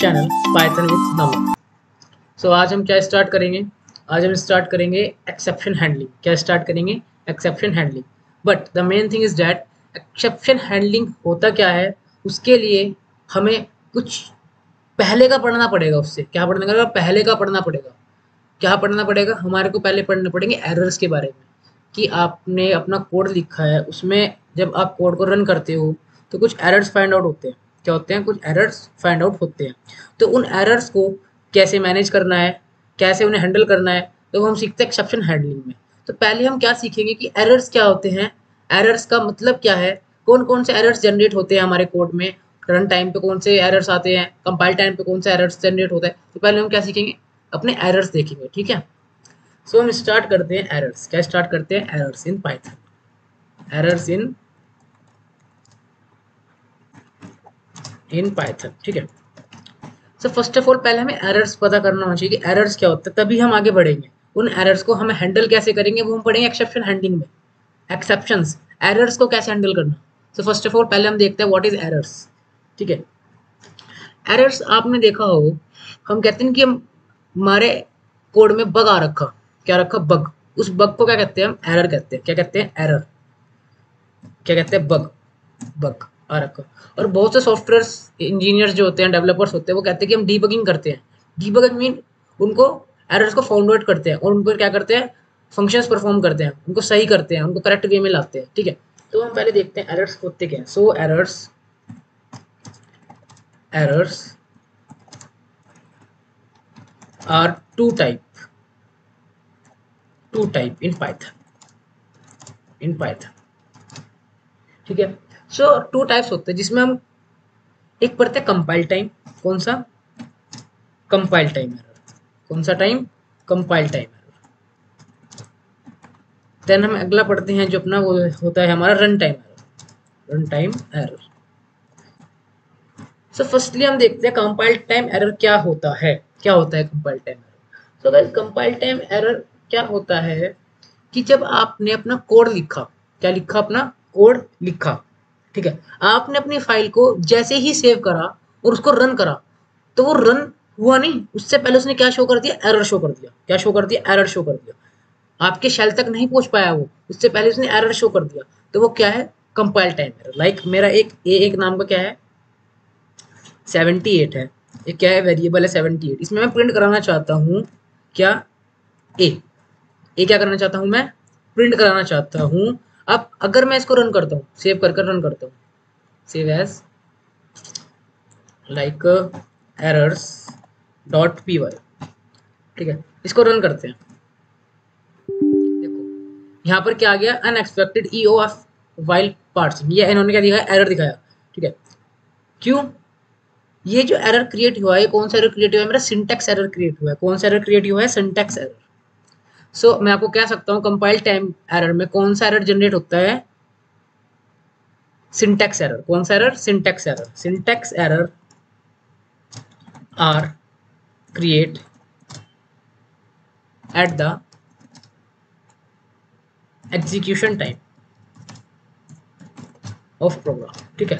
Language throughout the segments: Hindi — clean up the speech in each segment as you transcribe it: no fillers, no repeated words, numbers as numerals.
चैनल पाइथन विद नमन। सो आज हम क्या स्टार्ट करेंगे? आज हम स्टार्ट करेंगे एक्सेप्शन हैंडलिंग। क्या स्टार्ट करेंगे? Exception handling. But the main thing is that exception handling होता क्या है, उसके लिए हमें कुछ पहले का पढ़ना पड़ेगा। उससे क्या पढ़ना पड़ेगा? पहले का पढ़ना पड़ेगा। क्या पढ़ना पड़ेगा? हमारे को पहले पढ़ने पड़ेंगे एरर्स के बारे में, कि आपने अपना कोड लिखा है, उसमें जब आप कोड को रन करते हो तो कुछ एरर्स फाइंड आउट होते हैं। क्या होते हैं? कुछ एरर्स फाइंड आउट होते हैं। तो उन एरर्स को कैसे मैनेज करना है, कैसे उन्हें हैंडल करना है, तो वो हम सीखते हैं एक्सेप्शन हैंडलिंग में। तो पहले हम क्या सीखेंगे कि एरर्स क्या होते हैं, एरर्स का मतलब क्या है, कौन कौन से एरर्स जनरेट होते हैं हमारे कोड में, रन टाइम पे कौन से एरर्स आते हैं, कंपाइल टाइम पे कौन सा एरर्स जनरेट होता है। तो पहले हम क्या सीखेंगे? अपने एरर्स देखेंगे। ठीक है, सो हम स्टार्ट करते हैं एरर्स। क्या स्टार्ट करते हैं? Errors in Python. Errors in Python. ठीक है, सो फर्स्ट ऑफ ऑल पहले हमें एरर्स पता करना होना चाहिए कि एरर्स क्या होता है, तभी हम आगे बढ़ेंगे। उन एरर्स को हम हैंडल कैसे करेंगे, वो हम पढ़ेंगे एक्सेप्शन हैंडलिंग में। एक्सेप्शंस, एरर्स को कैसे हैंडल करना। सो फर्स्ट ऑफ ऑल पहले हम देखते हैं व्हाट इज एरर्स। ठीक है, एरर्स आपने देखा हो, हम कहते हैं कि हमारे कोड में बग आ रखा। क्या रखा? बग। उस बग को क्या कहते हैं? हम एरर कहते हैं। क्या कहते हैं? एरर। क्या कहते हैं? बग। बग आ रखा। और बहुत से सॉफ्टवेयर इंजीनियर्स जो होते हैं, डेवलपर्स होते हैं, वो कहते हैं कि हम डीबगिंग करते हैं। डीबगिंग मीन उनको एरर्स को फाउंड आउट करते हैं और उन पर क्या करते हैं? फंक्शंस परफॉर्म करते हैं, उनको सही करते हैं, उनको करेक्ट वे में लाते हैं। ठीक है, तो हम पहले देखते हैं एरर्स होते क्या हैं। So errors are two type in Python. ठीक है, सो टू टाइप्स होते हैं, जिसमें हम एक पढ़ते हैं कंपाइल टाइम। कौन सा? Compile time error. कौन सा time? Compile time error. Then हम अगला पढ़ते हैं जो अपना वो होता है हमारा run time error. Run time error. So firstly हम देखते हैं कंपाइल टाइम एरर क्या होता है। क्या होता है compile time error? So guys, compile time error क्या होता है कि जब आपने अपना कोड लिखा, क्या लिखा? अपना कोड लिखा। ठीक है, आपने अपनी फाइल को जैसे ही सेव करा और उसको रन करा, तो वो रन हुआ नहीं, उससे पहले उसने क्या शो कर दिया? एरर शो कर दिया। क्या शो कर दिया? एरर शो कर दिया। आपके शेल तक नहीं पहुंच पाया वो, उससे पहले उसने एरर शो कर दिया। तो वो क्या है? Compile time error. लाइक मेरा एक नाम का क्या है? 78 है। ये क्या है? वेरिएबल है 78। इसमें मैं प्रिंट कराना चाहता हूँ क्या? ए क्या करना चाहता हूँ मैं? प्रिंट कराना चाहता हूँ। अब अगर मैं इसको रन करता हूँ, सेव कर रन करता हूँ, save as like errors dot P Y. ठीक है, इसको रन करते हैं। देखो यहाँ पर क्या आ गया? Unexpected E O F while parts. ये इन्होंने क्या दिखाया? एरर दिखाया। ठीक है, क्यों? ये जो एरर क्रिएट हुआ है, कौन सा एरर क्रिएट हुआ है? मेरा सिंटैक्स एरर क्रिएट हुआ है। कौन सा एरर क्रिएट हुआ है? Syntax error. सो मैं आपको कह सकता हूँ कंपाइल टाइम एरर में कौन सा एरर जनरेट होता है? Syntax error. कौन सा error? Syntax error. Syntax error are create at the execution time of program. ठीक है,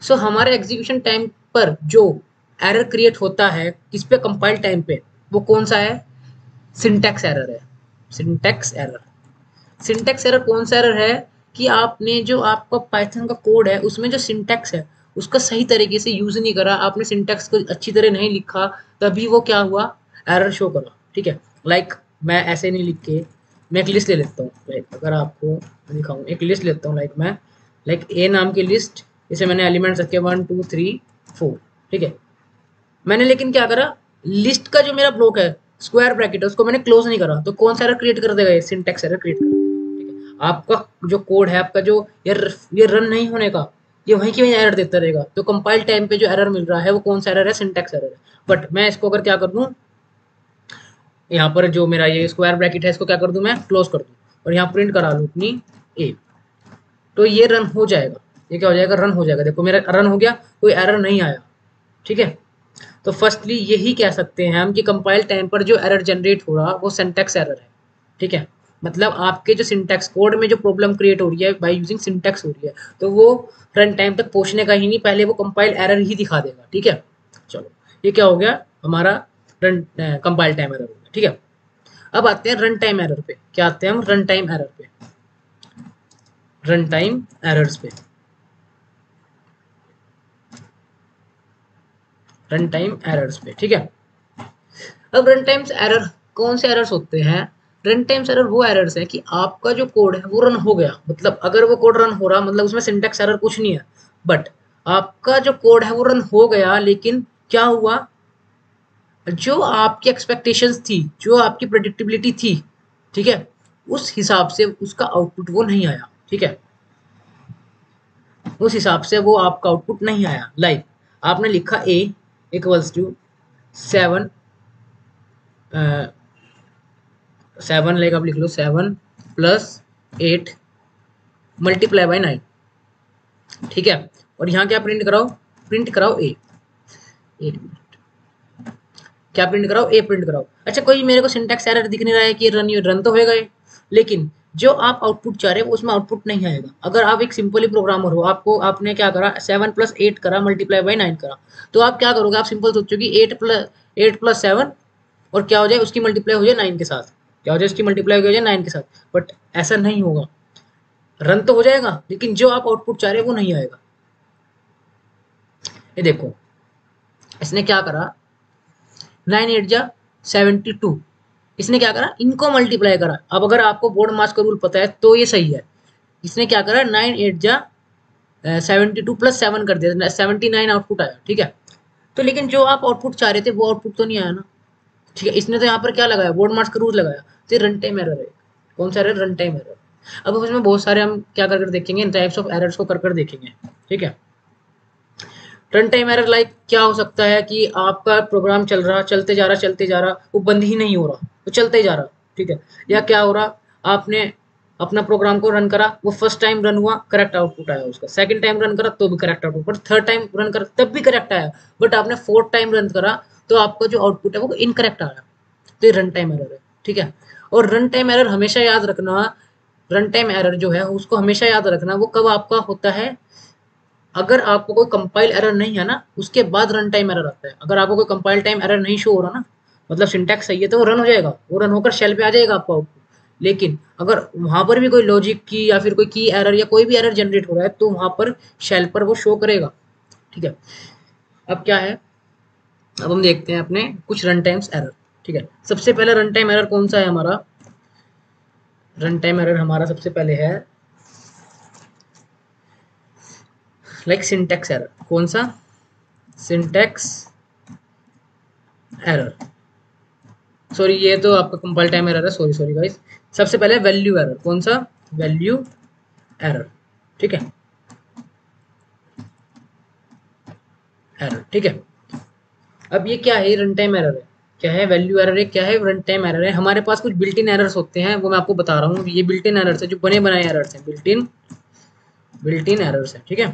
सो हमारे एग्जीक्यूशन टाइम पर जो एरर क्रिएट होता है, किस पे? कंपाइल टाइम पे। वो कौन सा है? सिंटैक्स एरर है। Syntax error. सिंटैक्स एरर कौन सा एरर है कि आपने जो आपका पाइथन का कोड है, उसमें जो सिंटैक्स है उसका सही तरीके से यूज नहीं करा, आपने सिंटैक्स को अच्छी तरह नहीं लिखा, तभी वो क्या हुआ? एरर शो करा। ठीक है, लाइक मैं ऐसे नहीं लिख के, मैं एक लिस्ट ले लेता हूँ। लाइक अगर आपको दिखाऊँ, एक लिस्ट लेता हूँ, लाइक ए नाम की लिस्ट। इसे मैंने एलिमेंट्स रखे 1 2 3 4। ठीक है, मैंने लेकिन क्या करा? लिस्ट का जो मेरा ब्लॉक है, स्क्वायर ब्रैकेट है, उसको मैंने क्लोज नहीं करा, तो कौन सा एरर क्रिएट कर देगा? ये सिंटैक्स एरर क्रिएट कर देगा। ठीक है, आपका जो कोड है, आपका जो ये रन नहीं होने का, ये वहीं की वहीं एरर देता रहेगा। तो कंपाइल टाइम पे जो एरर मिल रहा है वो कौन सा एरर है? सिंटैक्स एरर है। बट मैं इसको अगर क्या कर दूं, यहाँ पर जो मेरा ये स्क्वायर ब्रैकेट है, इसको क्या कर दूं? मैं क्लोज कर दूं और यहाँ प्रिंट करा लूं अपनी ए, तो ये रन हो जाएगा। ये क्या हो जाएगा? रन हो जाएगा। देखो मेरा रन हो गया, कोई एरर नहीं आया। ठीक है, तो फर्स्टली यही कह सकते हैं हम कि कंपाइल टाइम पर जो एरर जनरेट हो रहा वो सिंटैक्स एरर है। ठीक है, मतलब आपके जो सिंटैक्स कोड में जो प्रॉब्लम क्रिएट हो रही है बाय यूजिंग सिंटैक्स हो रही है, तो वो रन टाइम तक पहुंचने का ही नहीं, पहले वो कंपाइल एरर ही दिखा देगा। ठीक है, चलो ये क्या हो गया हमारा रन कंपाइल टाइम एरर हो गया। ठीक है, अब आते हैं रन टाइम एरर पे। क्या आते हैं हम रन टाइम एरर पे, रन टाइम एरर्स पे, रन टाइम एरर्स पे। ठीक है, अब रन टाइम्स एरर कौन से एरर्स होते हैं? रन टाइम्स एरर वो एरर्स है कि आपका जो कोड है वो रन हो गया, मतलब अगर वो कोड रन हो रहा मतलब उसमें सिंटैक्स एरर कुछ नहीं है, बट आपका जो कोड है वो रन हो गया, लेकिन क्या हुआ, जो आपकी एक्सपेक्टेशंस थी, जो आपकी प्रेडिक्टेबिलिटी थी, ठीक है, उस हिसाब से उसका आउटपुट वो नहीं आया। ठीक है, उस हिसाब से वो आपका आउटपुट नहीं आया। लाइक आपने लिखा a इक्वल्स टू 7, 7 लाइक आप लिख लो 7 + 8 मल्टीप्लाई बाई 9। ठीक है, और यहाँ क्या प्रिंट कराओ, प्रिंट कराओ a, एक मिनट, क्या प्रिंट कराओ, a प्रिंट कराओ। अच्छा, कोई मेरे को सिंटैक्स एरर दिख नहीं रहा है कि रन तो होएगा ये, लेकिन जो आप आउटपुट चाह रहे हो उसमें आउटपुट नहीं आएगा। अगर आप एक सिंपली प्रोग्रामर हो, आपको आपने क्या करा, 7 + 8 करा मल्टीप्लाई बाई 9 करा, तो आप क्या करोगे, आप सिंपल सोचोगे 8 + 7 और क्या हो जाए, उसकी मल्टीप्लाई हो जाए 9 के साथ, क्या हो जाए, उसकी मल्टीप्लाई हो जाए 9 के साथ। बट ऐसा नहीं होगा, रन तो हो जाएगा लेकिन जो आप आउटपुट चाह रहे हो वो नहीं आएगा। ये देखो, इसने क्या करा, 9 × 8 = 72, इसने क्या करा, इनको मल्टीप्लाई करा। अब अगर आपको बोर्ड मास का रूल पता है तो ये सही है। इसने क्या करा, 9 × 8 = 72 + 7 कर दिया, 79 आउटपुट आया। ठीक है, तो लेकिन जो आप आउटपुट चाह रहे थे वो आउटपुट तो नहीं आया ना। ठीक है, इसने तो यहाँ पर क्या लगाया, बोर्ड मास का रूल लगाया, तो ये रन टाइम एरर है। कौन सा एरर, रन टाइम एरर। अब इसमें बहुत सारे हम क्या कर देखेंगे, इन टाइप्स ऑफ एरर्स को कर देखेंगे। ठीक है, रन टाइम एरर लाइक क्या हो सकता है कि आपका प्रोग्राम चल रहा, चलते जा रहा, वो बंद ही नहीं हो रहा, वो चलते ही जा रहा। ठीक है, या क्या हो रहा, आपने अपना प्रोग्राम को रन करा, वो फर्स्ट टाइम रन हुआ, करेक्ट आउटपुट आया उसका, सेकंड टाइम रन करा तो भी correct output, but third time run करा तब भी करेक्ट आया, बट आपने फोर्थ टाइम रन करा तो आपका जो आउटपुट है वो इनकरेक्ट आया, तो ये रन टाइम एरर है। ठीक है, और रन टाइम एरर हमेशा याद रखना, रन टाइम एरर जो है उसको हमेशा याद रखना, वो कब आपका होता है, अगर आपको कोई कंपाइल एरर नहीं है ना, उसके बाद रन टाइम एरर आता है। अगर आपको कोई कंपाइल टाइम एरर नहीं शो हो रहा ना, मतलब सिंटैक्स सही है, तो वो रन हो जाएगा, वो रन होकर शेल पे आ जाएगा आपका आउटपुट। लेकिन अगर वहां पर भी कोई लॉजिक की या फिर कोई की एरर या कोई भी एरर जनरेट हो रहा है तो वहां पर शेल पर वो शो करेगा। ठीक है, अब क्या है, अब हम देखते हैं अपने कुछ रन टाइम्स एरर। ठीक है, सबसे पहले रन टाइम एरर कौन सा है हमारा, रन टाइम एरर हमारा सबसे पहले है लाइक सिंटैक्स एरर। कौन सा, सिंटैक्स एरर, सॉरी ये तो आपका कंपाइल टाइम एरर है, सॉरी सॉरी गाइस। सबसे पहले वैल्यू एरर, कौन सा, वैल्यू एरर। ठीक है, एरर। ठीक है, अब ये क्या है, रन टाइम एरर है, क्या है, वैल्यू एरर है, क्या है, रन टाइम एरर है। हमारे पास कुछ बिल्ट इन एरर्स होते हैं, वो मैं आपको बता रहा हूँ। ये बिल्ट इन एरर्स है, जो बने बनाए एरर्स हैं, बिल्ट इन एरर्स है। ठीक है,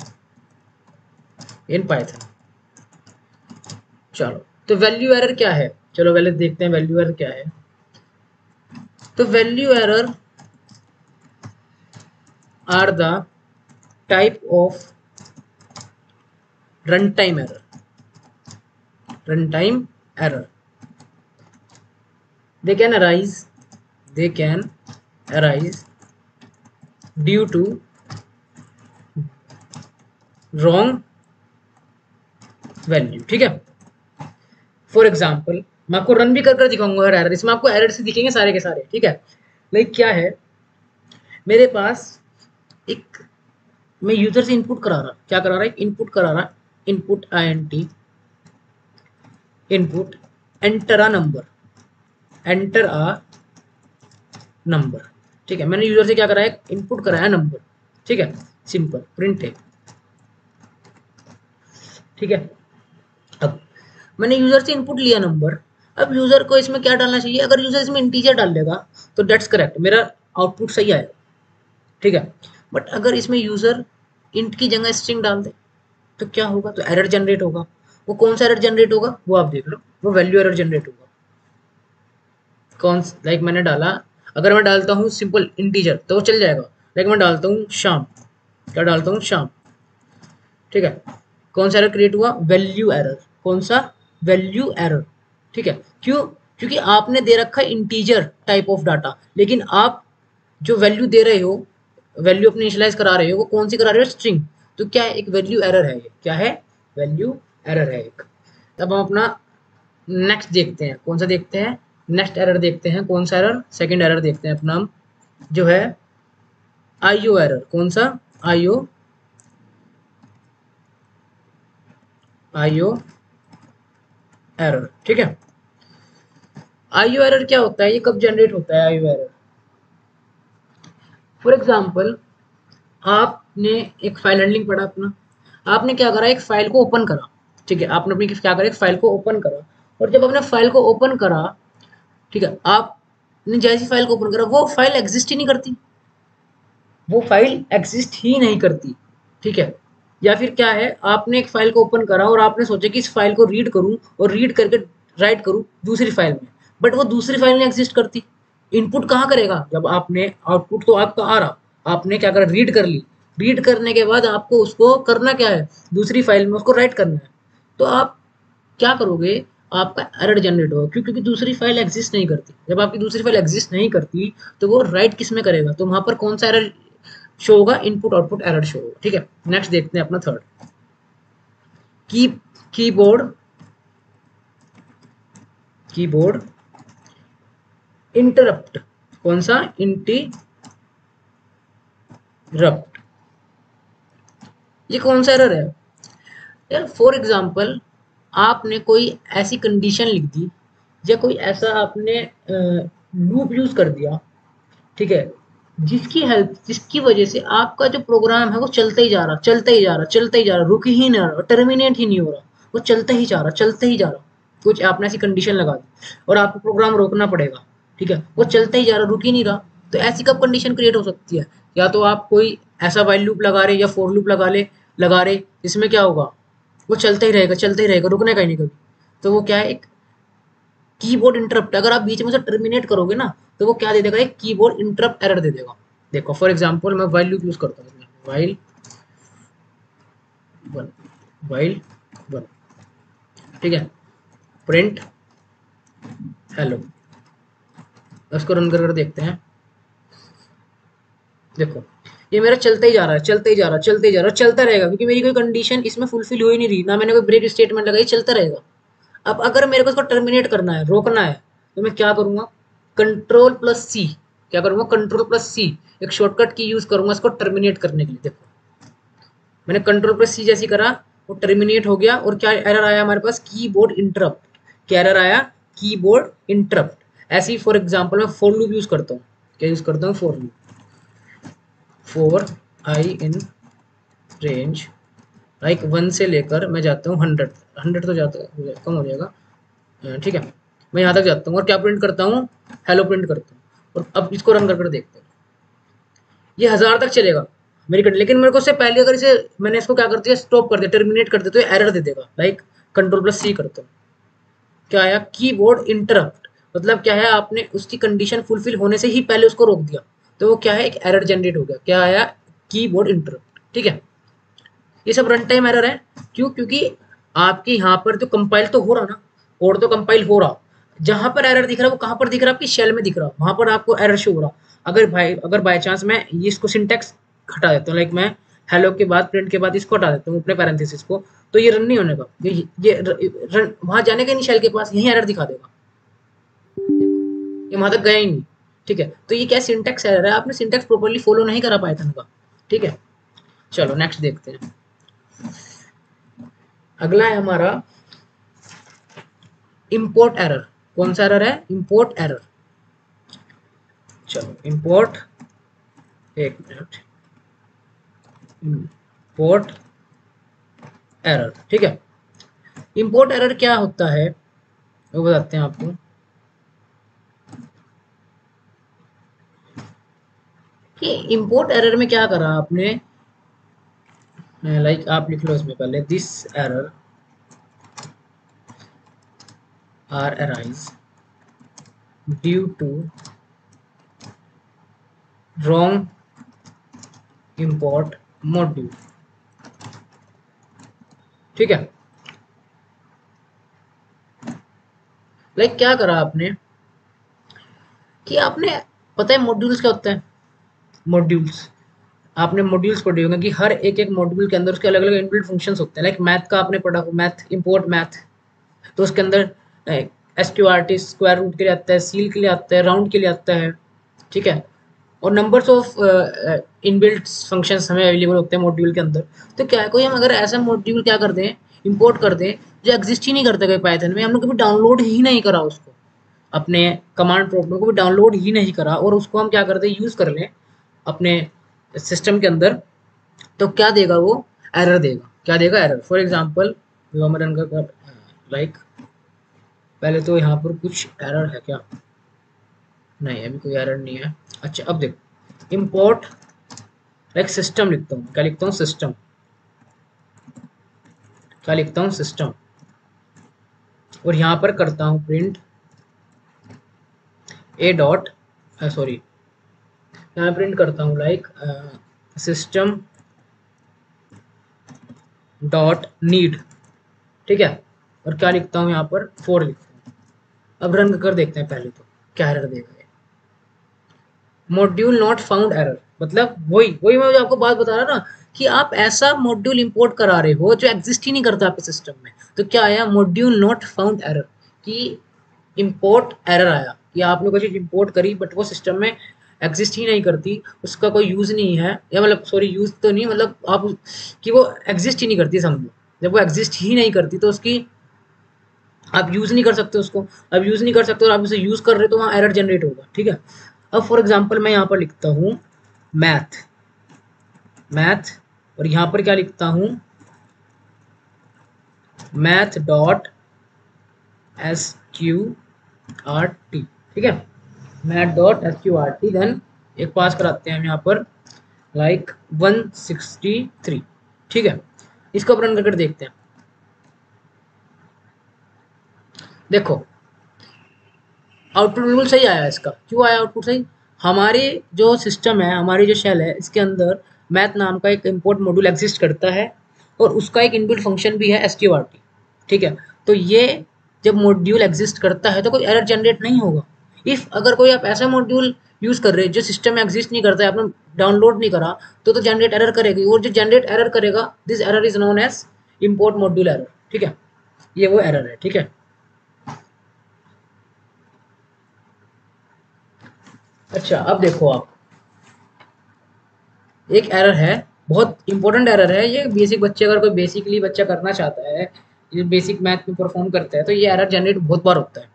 इन पाइथन। चलो, तो वैल्यू एरर क्या है, चलो पहले देखते हैं वैल्यू एरर क्या है। तो value error are the type of run time error, run time error. they can arise they can arise due to wrong value. ठीक है, फॉर एग्जाम्पल मैं आपको रन भी कर दिखाऊंगा हर एरर, इसमें आपको एरर से दिखेंगे सारे के सारे। ठीक है, लाइक क्या है, मेरे पास एक, मैं यूजर से इनपुट करा रहा, क्या करा रहा है, इनपुट करा रहा, input INT input enter a number, enter a number. ठीक है, मैंने यूजर से क्या कराया, इनपुट कराया नंबर। ठीक है, सिंपल प्रिंट है। ठीक है, अब मैंने यूजर से इनपुट लिया नंबर, अब यूजर को इसमें क्या डालना चाहिए, अगर यूजर इसमें इंटीजर डाल देगा तो डेट्स करेक्ट, मेरा आउटपुट सही आएगा। ठीक है, बट अगर इसमें यूजर इंट की जगह स्ट्रिंग डाल दे तो क्या होगा, तो एरर जनरेट होगा। वो कौन सा एरर जनरेट होगा वो आप देख लो, वो वैल्यू एरर जनरेट होगा। कौन, लाइक मैंने डाला, अगर मैं डालता हूँ सिंपल इंटीजर तो वो चल जाएगा, लेकिन मैं डालता हूँ शाम, क्या डालता हूँ शाम, ठीक है, कौन सा एरर क्रिएट हुआ, वैल्यू एरर, कौन सा, वैल्यू एरर, ठीक है। क्यों, क्योंकि आपने दे रखा है इंटीजर टाइप ऑफ डाटा, लेकिन आप जो वैल्यू दे रहे हो, वैल्यू अपनी इनिशियलाइज करा रहे हो, वो कौन सी करा रहे हो, स्ट्रिंग, तो क्या है, एक वैल्यू एरर है, ये क्या है, वैल्यू एरर है एक। अब हम अपना नेक्स्ट देखते हैं, कौन सा देखते हैं, नेक्स्ट एरर देखते हैं, कौन सा एरर, सेकंड एरर देखते हैं अपना हम, जो है आईओ एरर, कौन सा, आईओ, आईओ एरर, ठीक है। आईओ एरर क्या होता है, ये कब जनरेट होता है आईओ एरर, फॉर एग्जांपल आपने एक फाइल हैंडलिंग पढ़ा अपना, आपने क्या करा, एक फाइल को ओपन करा, ठीक है, आपने अपनी क्या करा, एक फाइल को ओपन करा, और जब आपने फाइल को ओपन करा, ठीक है, आपने जैसी फाइल को ओपन करा वो फाइल एग्जिस्ट ही नहीं करती, वो फाइल एग्जिस्ट ही नहीं करती, ठीक है। या फिर क्या है, आपने एक फाइल को ओपन करा और आपने सोचा कि इस फाइल को रीड करूं और रीड करके राइट करूं दूसरी फाइल में, बट वो दूसरी फाइल नहीं एग्जिस्ट करती। इनपुट कहाँ करेगा, जब आपने आउटपुट तो आपका आ रहा, आपने क्या करा, रीड कर ली, रीड करने के बाद आपको उसको करना क्या है, दूसरी फाइल में उसको राइट करना है, तो आप क्या करोगे, आपका एरर जनरेट होगा, क्यों, क्योंकि दूसरी फाइल एग्जिस्ट नहीं करती। जब आपकी दूसरी फाइल एग्जिस्ट नहीं करती तो वो राइट किस में करेगा, तो वहां पर कौन सा एरर शो होगा, इनपुट आउटपुट एरर शो होगा, ठीक है। नेक्स्ट देखते हैं अपना थर्ड, की कीबोर्ड, कीबोर्ड इंटरप्ट, कौन सा, इंटरप्ट, ये कौन सा एरर है यार, फॉर एग्जांपल आपने कोई ऐसी कंडीशन लिख दी या कोई ऐसा आपने लूप यूज कर दिया, ठीक है, जिसकी हेल्प, जिसकी वजह से आपका जो प्रोग्राम है वो चलते ही जा रहा, चलते ही जा रहा, चलते ही जा रहा, रुक ही नहीं रहा, टर्मिनेट ही नहीं हो रहा, वो चलते ही जा रहा, चलते ही जा रहा, कुछ आपने ऐसी कंडीशन लगा दी और आपको प्रोग्राम रोकना पड़ेगा, ठीक है, वो चलते ही जा रहा, रुक ही नहीं रहा, तो ऐसी कब कंडीशन क्रिएट हो सकती है, या तो आप कोई ऐसा वाइल लूप लगा रहे या फोर लूप लगा रहे, इसमें क्या होगा, वो चलता ही रहेगा, चलता ही रहेगा, रुकने का ही नहीं कभी, तो वो क्या है, एक कीबोर्ड इंटरप्ट, अगर आप बीच में से टर्मिनेट करोगे ना तो वो क्या दे देगा, एक कीबोर्ड इंटरप्ट एरर दे देगा। देखो फॉर एग्जांपल मैं वाइल लूप यूज करता हूँ, वाइल वन, वाइल वन, ठीक है, प्रिंट हेलो, उसको रन कर देखते हैं। देखो ये मेरा चलता ही जा रहा है, चलता ही जा रहा है, चलता ही जा रहा है, चलता रहेगा, क्योंकि मेरी कोई कंडीशन इसमें फुलफिल हो ही नहीं रही, ना मैंने कोई ब्रेक स्टेटमेंट लगाई, चलता रहेगा। अब अगर मेरे को इसको टर्मिनेट करना है, रोकना है, तो मैं क्या करूंगा, कंट्रोल प्लस सी, क्या करूंगा, कंट्रोल प्लस सी, एक शॉर्टकट की यूज करूंगा इसको टर्मिनेट करने के लिए। देखो मैंने कंट्रोल प्लस सी जैसी करा, वो टर्मिनेट हो गया, और क्या एरर आया हमारे पास, कीबोर्ड इंटरप्ट, क्या एरर आया, कीबोर्ड इंटरप्ट। ऐसे ही फॉर एग्जांपल मैं फॉर लूप यूज करता हूँ, क्या यूज करता हूँ, for loop, for I in range like 1 से लेकर मैं जाता हूँ 100, 100 तो जाता कम हो जाएगा, ठीक है, मैं यहाँ तक जाता हूँ और क्या प्रिंट करता हूँ, हेलो प्रिंट करता हूँ, और अब इसको रन कर देखते हैं, ये 1000 तक चलेगा मेरी कंडीशन, लेकिन मेरे को उससे पहले अगर इसे मैंने इसको क्या कर दिया, स्टॉप कर दिया, टर्मिनेट कर दिया, तो ये एरर दे देगा, लाइक कंट्रोल प्लस सी करता हूँ, क्या आया, कीबोर्ड इंटरप्ट, मतलब क्या है, आपने उसकी कंडीशन फुलफिल होने से ही पहले उसको रोक दिया, तो वो क्या है, एक एरर जनरेट हो गया, क्या आया, कीबोर्ड इंटरप्ट, ठीक है। ये सब रन टाइम एरर है, क्यों, क्योंकि आपके यहाँ पर जो कंपाइल तो हो रहा ना, कोड तो कंपाइल हो रहा, जहां पर एरर दिख रहा है वो कहां पर दिख रहा है, आपकी शेल में दिख रहा, वहां पर आपको एरर शो हो रहा। अगर बाय चांस मैं ये इसको सिंटेक्स हटा देता हूँ, लाइक मैं हेलो के बाद प्रिंट के बाद इसको हटा देता हूँ अपने पैरेंथेसिस को, तो ये रन नहीं होने का, ये रन वहां जाने का नहीं, शेल के पास यही एरर दिखा देगा, ये वहां तक गया ही नहीं, ठीक है। तो ये क्या सिंटेक्स एरर है, आपने सिंटेक्स प्रॉपर्ली फॉलो नहीं करा पाइथन का, ठीक है। चलो नेक्स्ट देखते हैं, अगला है हमारा इंपोर्ट एरर, कौन सा एरर है, इंपोर्ट एरर। चलो इंपोर्ट, एक मिनट, इंपोर्ट एरर, ठीक है। इंपोर्ट एरर क्या होता है वो बताते हैं आपको, कि इंपोर्ट एरर में क्या करा आपने, लाइक आप लिख लो इसमें पहले, this error are arise due to wrong import module। ठीक है, लाइक क्या करा आपने कि आपने, पता है मॉड्यूल्स क्या होते हैं? मॉड्यूल्स, आपने मॉड्यूल्स पढ़े होंगे कि हर एक एक मॉड्यूल के अंदर उसके अलग अलग इनबिल्ट फंक्शंस होते हैं। लाइक मैथ का आपने पढ़ा, मैथ इंपोर्ट मैथ, तो उसके अंदर SQRT स्क्वायर रूट के लिए आता है, सील के लिए आता है, राउंड के लिए आता है। ठीक है, और नंबर्स ऑफ इनबिल्ट फंक्शंस हमें अवेलेबल होते हैं मॉड्यूल के अंदर। तो क्या है, कोई हम अगर ऐसा मॉड्यूल क्या कर दें, इंपोर्ट कर दें जो एग्जिस्ट ही नहीं करता कोई पाइथन में, हमने कभी डाउनलोड ही नहीं करा उसको, अपने कमांड प्रॉम्प्ट में कभी डाउनलोड ही नहीं करा, और उसको हम क्या कर दें, यूज़ कर लें अपने सिस्टम के अंदर, तो क्या देगा वो? एरर देगा। क्या देगा? एरर। फॉर एग्जांपल रन का लाइक, पहले तो यहाँ पर कुछ एरर है क्या? नहीं, अभी कोई एरर नहीं है। अच्छा, अब देखो, इंपोर्ट लाइक सिस्टम लिखता हूँ, क्या लिखता हूँ? सिस्टम। क्या लिखता हूँ? सिस्टम। और यहाँ पर करता हूँ प्रिंट ए डॉट, सॉरी, यहाँ प्रिंट करता हूँ लाइक सिस्टम डॉट नीड। ठीक है, और क्या लिखता हूँ यहाँ पर? 4 लिखता हूँ। अब रन कर देखते हैं पहले तो क्या एरर देगा। मॉड्यूल नॉट फाउंड एरर, मतलब वही वही मैं आपको बात बता रहा ना कि आप ऐसा मॉड्यूल इंपोर्ट करा रहे हो जो एग्जिस्ट ही नहीं करता आपके सिस्टम में। तो क्या आया? मॉड्यूल नॉट फाउंड एरर, कि इंपोर्ट एरर आया कि आपने कोई चीज़ इंपोर्ट करी बट वो सिस्टम में एग्जिस्ट ही नहीं करती, उसका कोई यूज़ नहीं है, या मतलब सॉरी यूज़ तो नहीं, मतलब आप कि वो एग्जिस्ट ही नहीं करती, समझो। जब वो एग्जिस्ट ही नहीं करती तो उसकी आप यूज़ नहीं कर सकते उसको। अब यूज़ नहीं कर सकते और आप उसे यूज़ कर रहे हो तो वहाँ एरर जनरेट होगा। ठीक है, अब फॉर एग्जांपल मैं यहाँ पर लिखता हूँ मैथ, मैथ, और यहाँ पर क्या लिखता हूँ? Math dot SQRT। ठीक है, मैथ डॉट SQRT, देन एक पास कराते हैं हम यहाँ पर लाइक 163। ठीक है, इसको रन करके देखते हैं। देखो आउटपुट बिल्कुल सही आया इसका। क्यों आया आउटपुट सही? हमारे जो सिस्टम है, हमारी जो शेल है, इसके अंदर मैथ नाम का एक इंपोर्ट मॉड्यूल एग्जिस्ट करता है और उसका एक इनबिल्ट फंक्शन भी है SQRT। ठीक है, तो ये जब मॉड्यूल एग्जिस्ट करता है तो कोई एरर जनरेट नहीं होगा। इफ अगर कोई आप ऐसा मॉड्यूल यूज कर रहे हैं जो सिस्टम में एग्जिस्ट नहीं करता है, आपने डाउनलोड नहीं करा, तो जनरेट एरर करेगी, और जो जनरेट एरर करेगा, this error is known as import module error. ठीक है, ये वो एरर है। ठीक है, अच्छा अब देखो आप, एक एरर है, बहुत इंपॉर्टेंट एरर है ये। बेसिक बच्चे, अगर कोई बेसिकली बच्चा करना चाहता है, ये बेसिक मैथ में परफॉर्म करता है, तो ये एरर जनरेट बहुत बार होता है।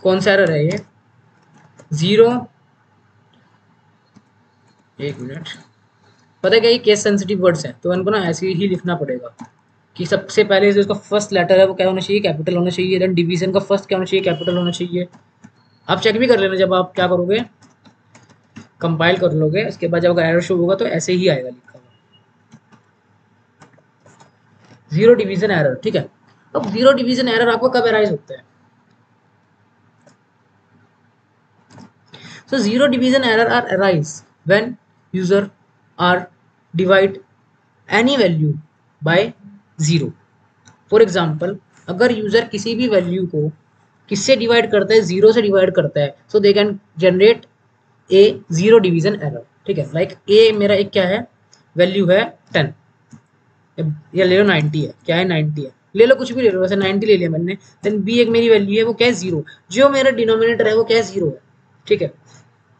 कौन सा एरर है ये? 0, एक मिनट, पता है क्या, ये केस सेंसिटिव वर्ड्स हैं तो इनको ना ऐसे ही लिखना पड़ेगा कि सबसे पहले जो इसका फर्स्ट लेटर है वो क्या होना चाहिए? कैपिटल होना चाहिए। देन डिवीजन का फर्स्ट क्या होना चाहिए? कैपिटल होना चाहिए। आप चेक भी कर लेना जब आप क्या करोगे, कंपाइल कर लोगे, उसके बाद जब अगर एरर शो होगा तो ऐसे ही आएगा लिखा हुआ, 0 डिवीजन एरर। ठीक है, अब 0 डिवीजन एरर आपको कब अराइज होता है? So zero division error are arise when user are divide any value by 0। For example, अगर यूजर किसी भी वैल्यू को किससे डिवाइड करता है? 0 से डिवाइड करता है, so they can generate a 0 division error. ठीक है, लाइक ए मेरा एक क्या है? वैल्यू है 10, या ले लो 90 है, क्या है? 90 है, ले लो कुछ भी ले लो, वैसे 90 ले लिया मैंने। देन बी एक मेरी वैल्यू है, वो क्या है? 0। जो मेरा डिनोमिनेटर है वो क्या है? 0 है। ठीक है,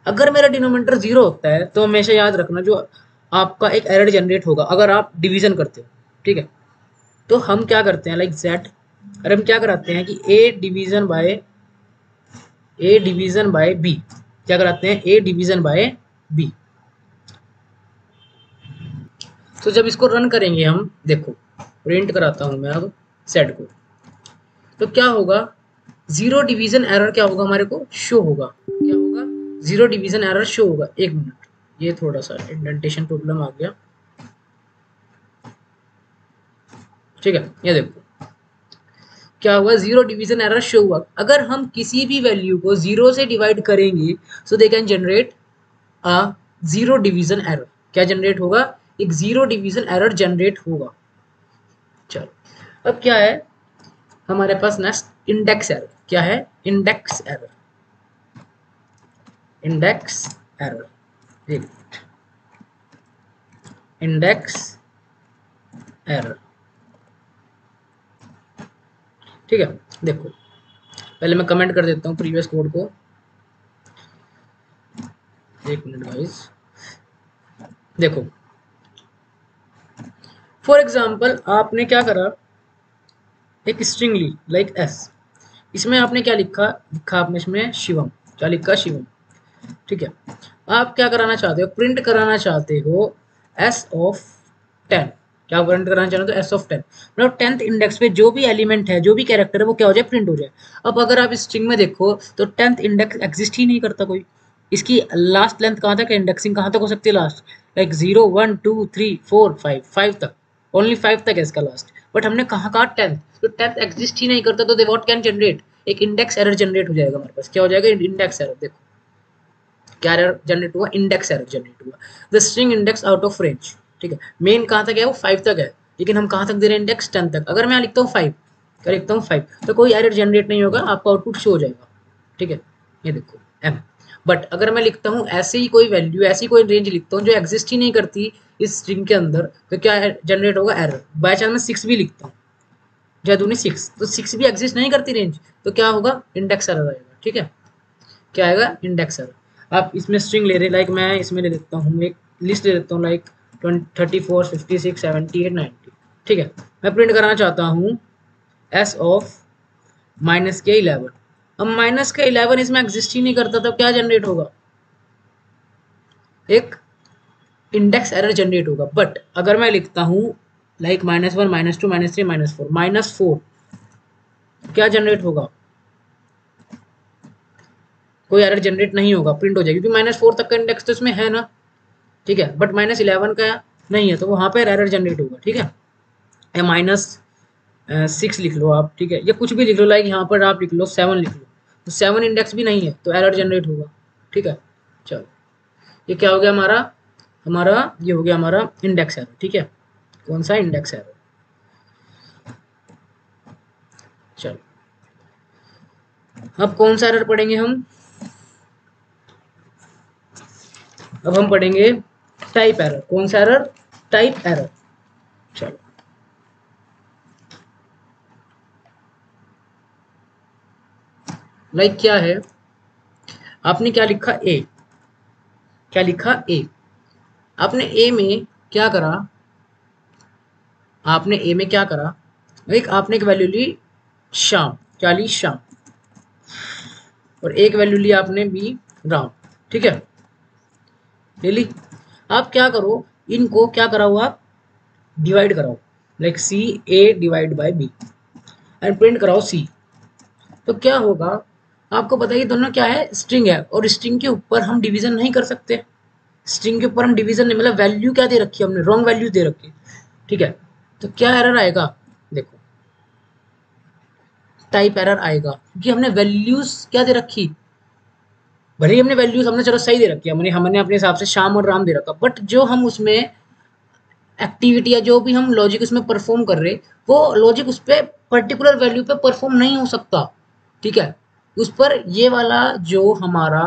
अगर मेरा डिनोमिनेटर 0 होता है तो हमेशा याद रखना जो आपका एक एरर जनरेट होगा अगर आप डिवीजन करते हो। ठीक है, तो हम क्या करते हैं, लाइक जेड, अरे हम क्या कराते हैं कि ए डिवीजन बाय बी, क्या कराते हैं? A division by B. तो जब इसको रन करेंगे हम, देखो प्रिंट कराता हूं मैं अब सेट को, तो क्या होगा? 0 डिवीजन एरर क्या होगा? हमारे को शो होगा। क्या होगा? 0 डिवीजन एरर शो होगा। एक मिनट, ये थोड़ा सा इंडेंटेशन प्रॉब्लम आ गया। ठीक है, ये देखो क्या हुआ, जीरो डिवीजन एरर शो हुआ। अगर हम किसी भी वैल्यू को जीरो से डिवाइड करेंगे so they can generate a zero division error. क्या जनरेट होगा, एक जीरो डिवीजन एरर जनरेट होगा। चलो अब क्या है हमारे पास नेक्स्ट, इंडेक्स एरर। क्या है, index error. Index error, index error, ठीक है। देखो पहले मैं कमेंट कर देता हूँ प्रीवियस कोड को, एक मिनट गाइस। देखो फॉर एग्जाम्पल आपने क्या करा, एक स्ट्रिंग ली लाइक एस, इसमें आपने क्या लिखा, लिखा आपने इसमें शिवम, क्या लिखा, शिवम, ठीक है। आप क्या कराना चाहते हो, प्रिंट कराना चाहते हो एस ऑफ 10। क्या प्रिंट कराना चाहते हो, तो एस ऑफ 10, मतलब 10th इंडेक्स पे जो भी एलिमेंट है, जो भी कैरेक्टर है, वो क्या हो जाए, प्रिंट हो जाए। अब अगर आप स्ट्रिंग में देखो तो 10th इंडेक्स एग्जिस्ट ही नहीं करता कोई। इसकी लास्ट लेंथ कहाँ तक है, इंडेक्सिंग कहाँ तक हो सकती है लास्ट, लाइक 0 1 2 3 4 5 5 तक, ओनली 5 तक है इसका लास्ट। बट हमने कहाँ कहा 10th, तो 10th एग्जिस्ट ही नहीं करता, तो दे व्हाट कैन जनरेट, एक इंडेक्स एरर जनरेट हो जाएगा हमारे पास। क्या हो जाएगा, इंडेक्स एरर। देखो क्या एरर जनरेट हुआ, इंडेक्स एरर जनरेट हुआ, the string index out of range, ठीक है। मेन कहाँ तक है, वो 5 तक है, लेकिन हम कहाँ तक दे रहे हैं, इंडेक्स 10 तक। अगर मैं लिखता हूँ 5, क्या लिखता हूँ 5, तो कोई एरर जनरेट नहीं होगा, आपका आउटपुट शो हो जाएगा, ठीक है। ये देखो एम। बट अगर मैं लिखता हूँ ऐसे ही कोई वैल्यू, ऐसी कोई रेंज लिखता हूँ जो एग्जिस्ट ही नहीं करती इस स्ट्रिंग के अंदर, तो क्या जनरेट होगा, एरर। बाय चांस मैं 6 भी लिखता हूँ, जैदूनी 6, तो 6 भी एग्जिस्ट नहीं करती रेंज, तो क्या होगा, इंडेक्स एरर आएगा, ठीक है। क्या आएगा, इंडेक्स एरर। आप इसमें स्ट्रिंग ले रहे, लाइक मैं इसमें ले लेता हूँ, एक लिस्ट ले लेता हूँ, लाइक 34 56 78 90, ठीक है। मैं प्रिंट कराना चाहता हूँ एस ऑफ माइनस के 11। अब माइनस का 11 इसमें एग्जिस्ट ही नहीं करता, तब क्या जनरेट होगा, एक इंडेक्स एरर जनरेट होगा। बट अगर मैं लिखता हूँ लाइक -1 -2 -3 -4 -4, क्या जनरेट होगा, कोई एरर जनरेट नहीं होगा, प्रिंट हो जाएगी, क्योंकि -4 तक का इंडेक्स तो इसमें है ना, ठीक है। बट -11 का नहीं है, तो वहां पर एरर जनरेट होगा, ठीक है। या -6 लिख लो आप, ठीक है, या कुछ भी लिख लो, लाइक यहाँ पर आप लिख लो 7 लिख लो, तो 7 इंडेक्स भी नहीं है, तो एरर जनरेट होगा, ठीक है। चलो ये क्या हो गया हमारा, हमारा ये हो गया हमारा इंडेक्स एरर, ठीक है। कौन सा, इंडेक्स एरर। चलो अब कौन सा एरर पढ़ेंगे हम, अब हम पढ़ेंगे टाइप एरर। कौन सा एरर, टाइप एरर। चलो लाइक क्या है, आपने क्या लिखा, ए, क्या लिखा, ए। आपने ए में क्या करा, आपने ए में क्या करा, एक आपने एक वैल्यू ली शाम, क्या ली, शाम, और एक वैल्यू ली आपने बी, राम, ठीक है, ले ली। आप क्या करो, इनको क्या कराओ, आप डिवाइड कराओ, like C A divide by B, and print कराओ सी। तो क्या होगा, आपको पता है ये दोनों क्या है, स्ट्रिंग है, और स्ट्रिंग के ऊपर हम डिवीजन नहीं कर सकते। स्ट्रिंग के ऊपर हम डिवीजन नहीं, मतलब वैल्यू क्या दे रखी है हमने, रॉन्ग वैल्यू दे रखी है, ठीक है। तो क्या एरर आएगा, देखो टाइप एरर आएगा, क्योंकि हमने वैल्यूज क्या दे रखी, भले ही हमने वैल्यूज हमने चलो सही दे रखी है, हमने हमने अपने हिसाब से शाम और राम दे रखा, बट जो हम उसमें एक्टिविटी या जो भी हम लॉजिक उसमें परफॉर्म कर रहे, वो लॉजिक उस पर पर्टिकुलर वैल्यू पे परफॉर्म नहीं हो सकता, ठीक है। उस पर ये वाला जो हमारा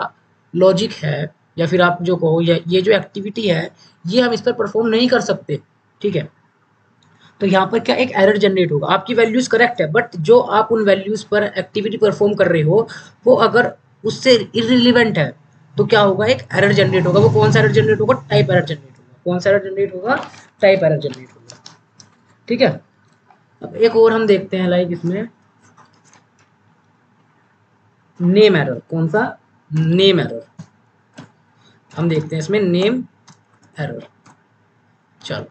लॉजिक है, या फिर आप जो कहो ये जो एक्टिविटी है, ये हम इस पर परफॉर्म नहीं कर सकते, ठीक है। तो यहाँ पर क्या एक एरर जनरेट होगा, आपकी वैल्यूज करेक्ट है, बट जो आप उन वैल्यूज पर एक्टिविटी परफॉर्म कर रहे हो, वो अगर उससे इररिलेवेंट है, तो क्या होगा, एक एरर जनरेट होगा। वो कौन सा एरर जनरेट होगा, टाइप एरर जनरेट होगा। कौन सा एरर जनरेट होगा, टाइप एरर जनरेट होगा, ठीक है। अब एक और हम देखते हैं, लाइक इसमें नेम एरर। कौन सा, नेम एरर, हम देखते हैं इसमें नेम एरर। चलो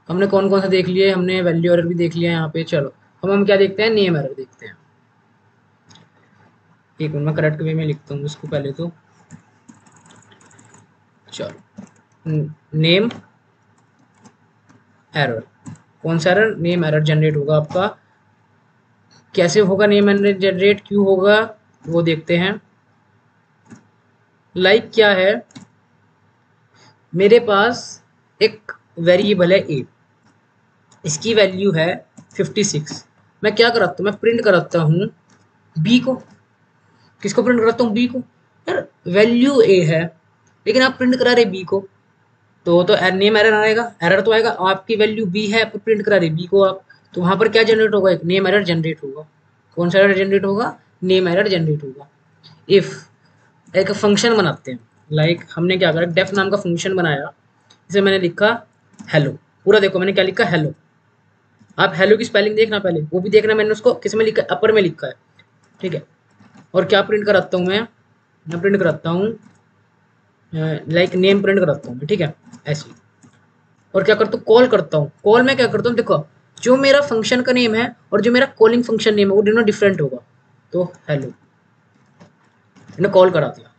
हमने कौन कौन सा देख लिया, हमने वैल्यू एरर भी देख लिया यहाँ पे। चलो हम क्या देखते हैं, नेम एरर देखते हैं। एक मिनट, मैं करेक्ट वे में लिखता हूँ इसको पहले तो। चलो नेम एरर, कौन सा एरर, नेम एरर जनरेट होगा आपका कैसे होगा नेम जनरेट, क्यों होगा वो देखते हैं। लाइक क्या है, मेरे पास एक वेरिएबल है ए, इसकी वैल्यू है 56। मैं क्या कराता हूँ, मैं प्रिंट कराता हूँ बी को। किसको प्रिंट कराता हूँ, बी को। यार वैल्यू ए है लेकिन आप प्रिंट करा रहे बी को, तो नेम एरर आएगा, एरर तो आएगा। आपकी वैल्यू बी है, पर प्रिंट करा रहे बी को आप, तो वहां पर क्या जनरेट होगा, एक नेम एरर जनरेट होगा। कौन सा एरर जनरेट होगा, नेम एरर जनरेट होगा। इफ एक फंक्शन बनाते हैं, लाइक हमने क्या करा, डेफ नाम का फंक्शन बनाया, इसे मैंने लिखा हेलो। पूरा देखो मैंने क्या लिखा, हेलो। आप हेलो की स्पेलिंग देखना पहले, वो भी देखना मैंने उसको किस में लिखा है, अपर में लिखा है, ठीक है। और क्या प्रिंट कराता हूँ मैं प्रिंट कराता हूँ लाइक नेम प्रिंट कराता हूँ, ठीक है, ऐसे। और क्या करता हूँ, कॉल करता हूँ। कॉल में क्या करता हूँ, देखो जो मेरा फंक्शन का नेम है और जो मेरा कॉलिंग फंक्शन नेम है वो दोनों डिफरेंट होगा। तो हेलो मैंने कॉल करा दिया।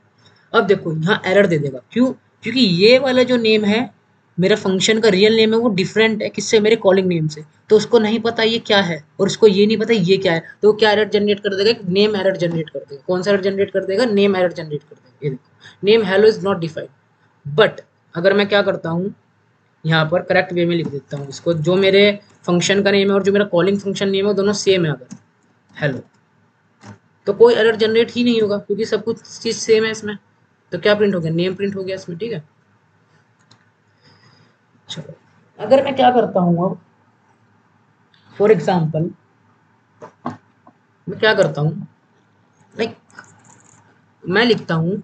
अब देखो यहाँ एरर दे देगा, क्यों, क्योंकि ये वाला जो नेम है मेरा फंक्शन का रियल नेम है वो डिफरेंट है किससे, मेरे कॉलिंग नेम से। तो उसको नहीं पता ये क्या है और उसको ये नहीं पता ये क्या है, तो वो क्या एरर जनरेट कर देगा, नेम एरर जनरेट कर देगा। कौन सा एरर जनरेट कर देगा, नेम एरर जनरेट कर देगा। ये देखो name hello is not defined. But अगर मैं क्या करता हूँ, यहाँ पर करेक्ट वे में लिख देता हूँ इसको, जो मेरे फंक्शन का नेम है और जो मेरा कॉलिंग फंक्शन नेम है दोनों सेम है अगर, हेलो, तो कोई एरर जनरेट ही नहीं होगा क्योंकि सब कुछ चीज़ सेम है इसमें। तो क्या प्रिंट हो गया, नेम प्रिंट हो गया इसमें, ठीक है। चलो अगर मैं क्या करता हूँ अब, फॉर एग्जाम्पल मैं क्या करता हूँ, लाइक मैं लिखता हूँ,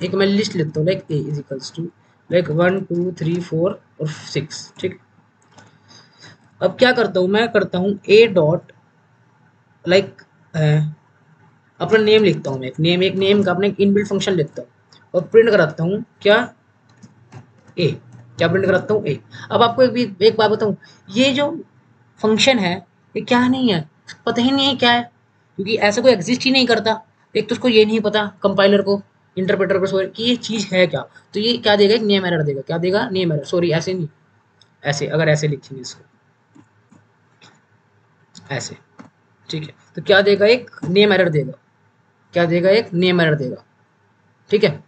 एक मैं लिस्ट लिखता हूँ, like A is equals to like 1 2 3 4 और 6, ठीक। अब क्या करता हूँ, मैं करता हूँ ए डॉट लाइक अपना नेम लिखता हूँ मैं, एक नेम का अपना एक इनबिल्ट फंक्शन लिखता हूँ और प्रिंट कराता हूँ क्या, ए। क्या प्रिंट कराता हूँ, ए। अब आपको एक बात बताऊँ, ये जो फंक्शन है ये क्या नहीं है, पता ही नहीं है क्या है, क्योंकि ऐसा कोई एग्जिस्ट ही नहीं करता। एक तो उसको ये नहीं पता कंपाइलर को, इंटरप्रेटर को, सॉरी, कि ये चीज़ है क्या। तो ये क्या देगा, एक नेम एरर देगा। क्या देगा, नेम एरर, सॉरी ऐसे नहीं, ऐसे, अगर ऐसे लिखेंगे इसको ऐसे, ठीक है, तो क्या देगा, एक नेम एरर देगा। क्या देगा, एक नेम एरर देगा, ठीक है।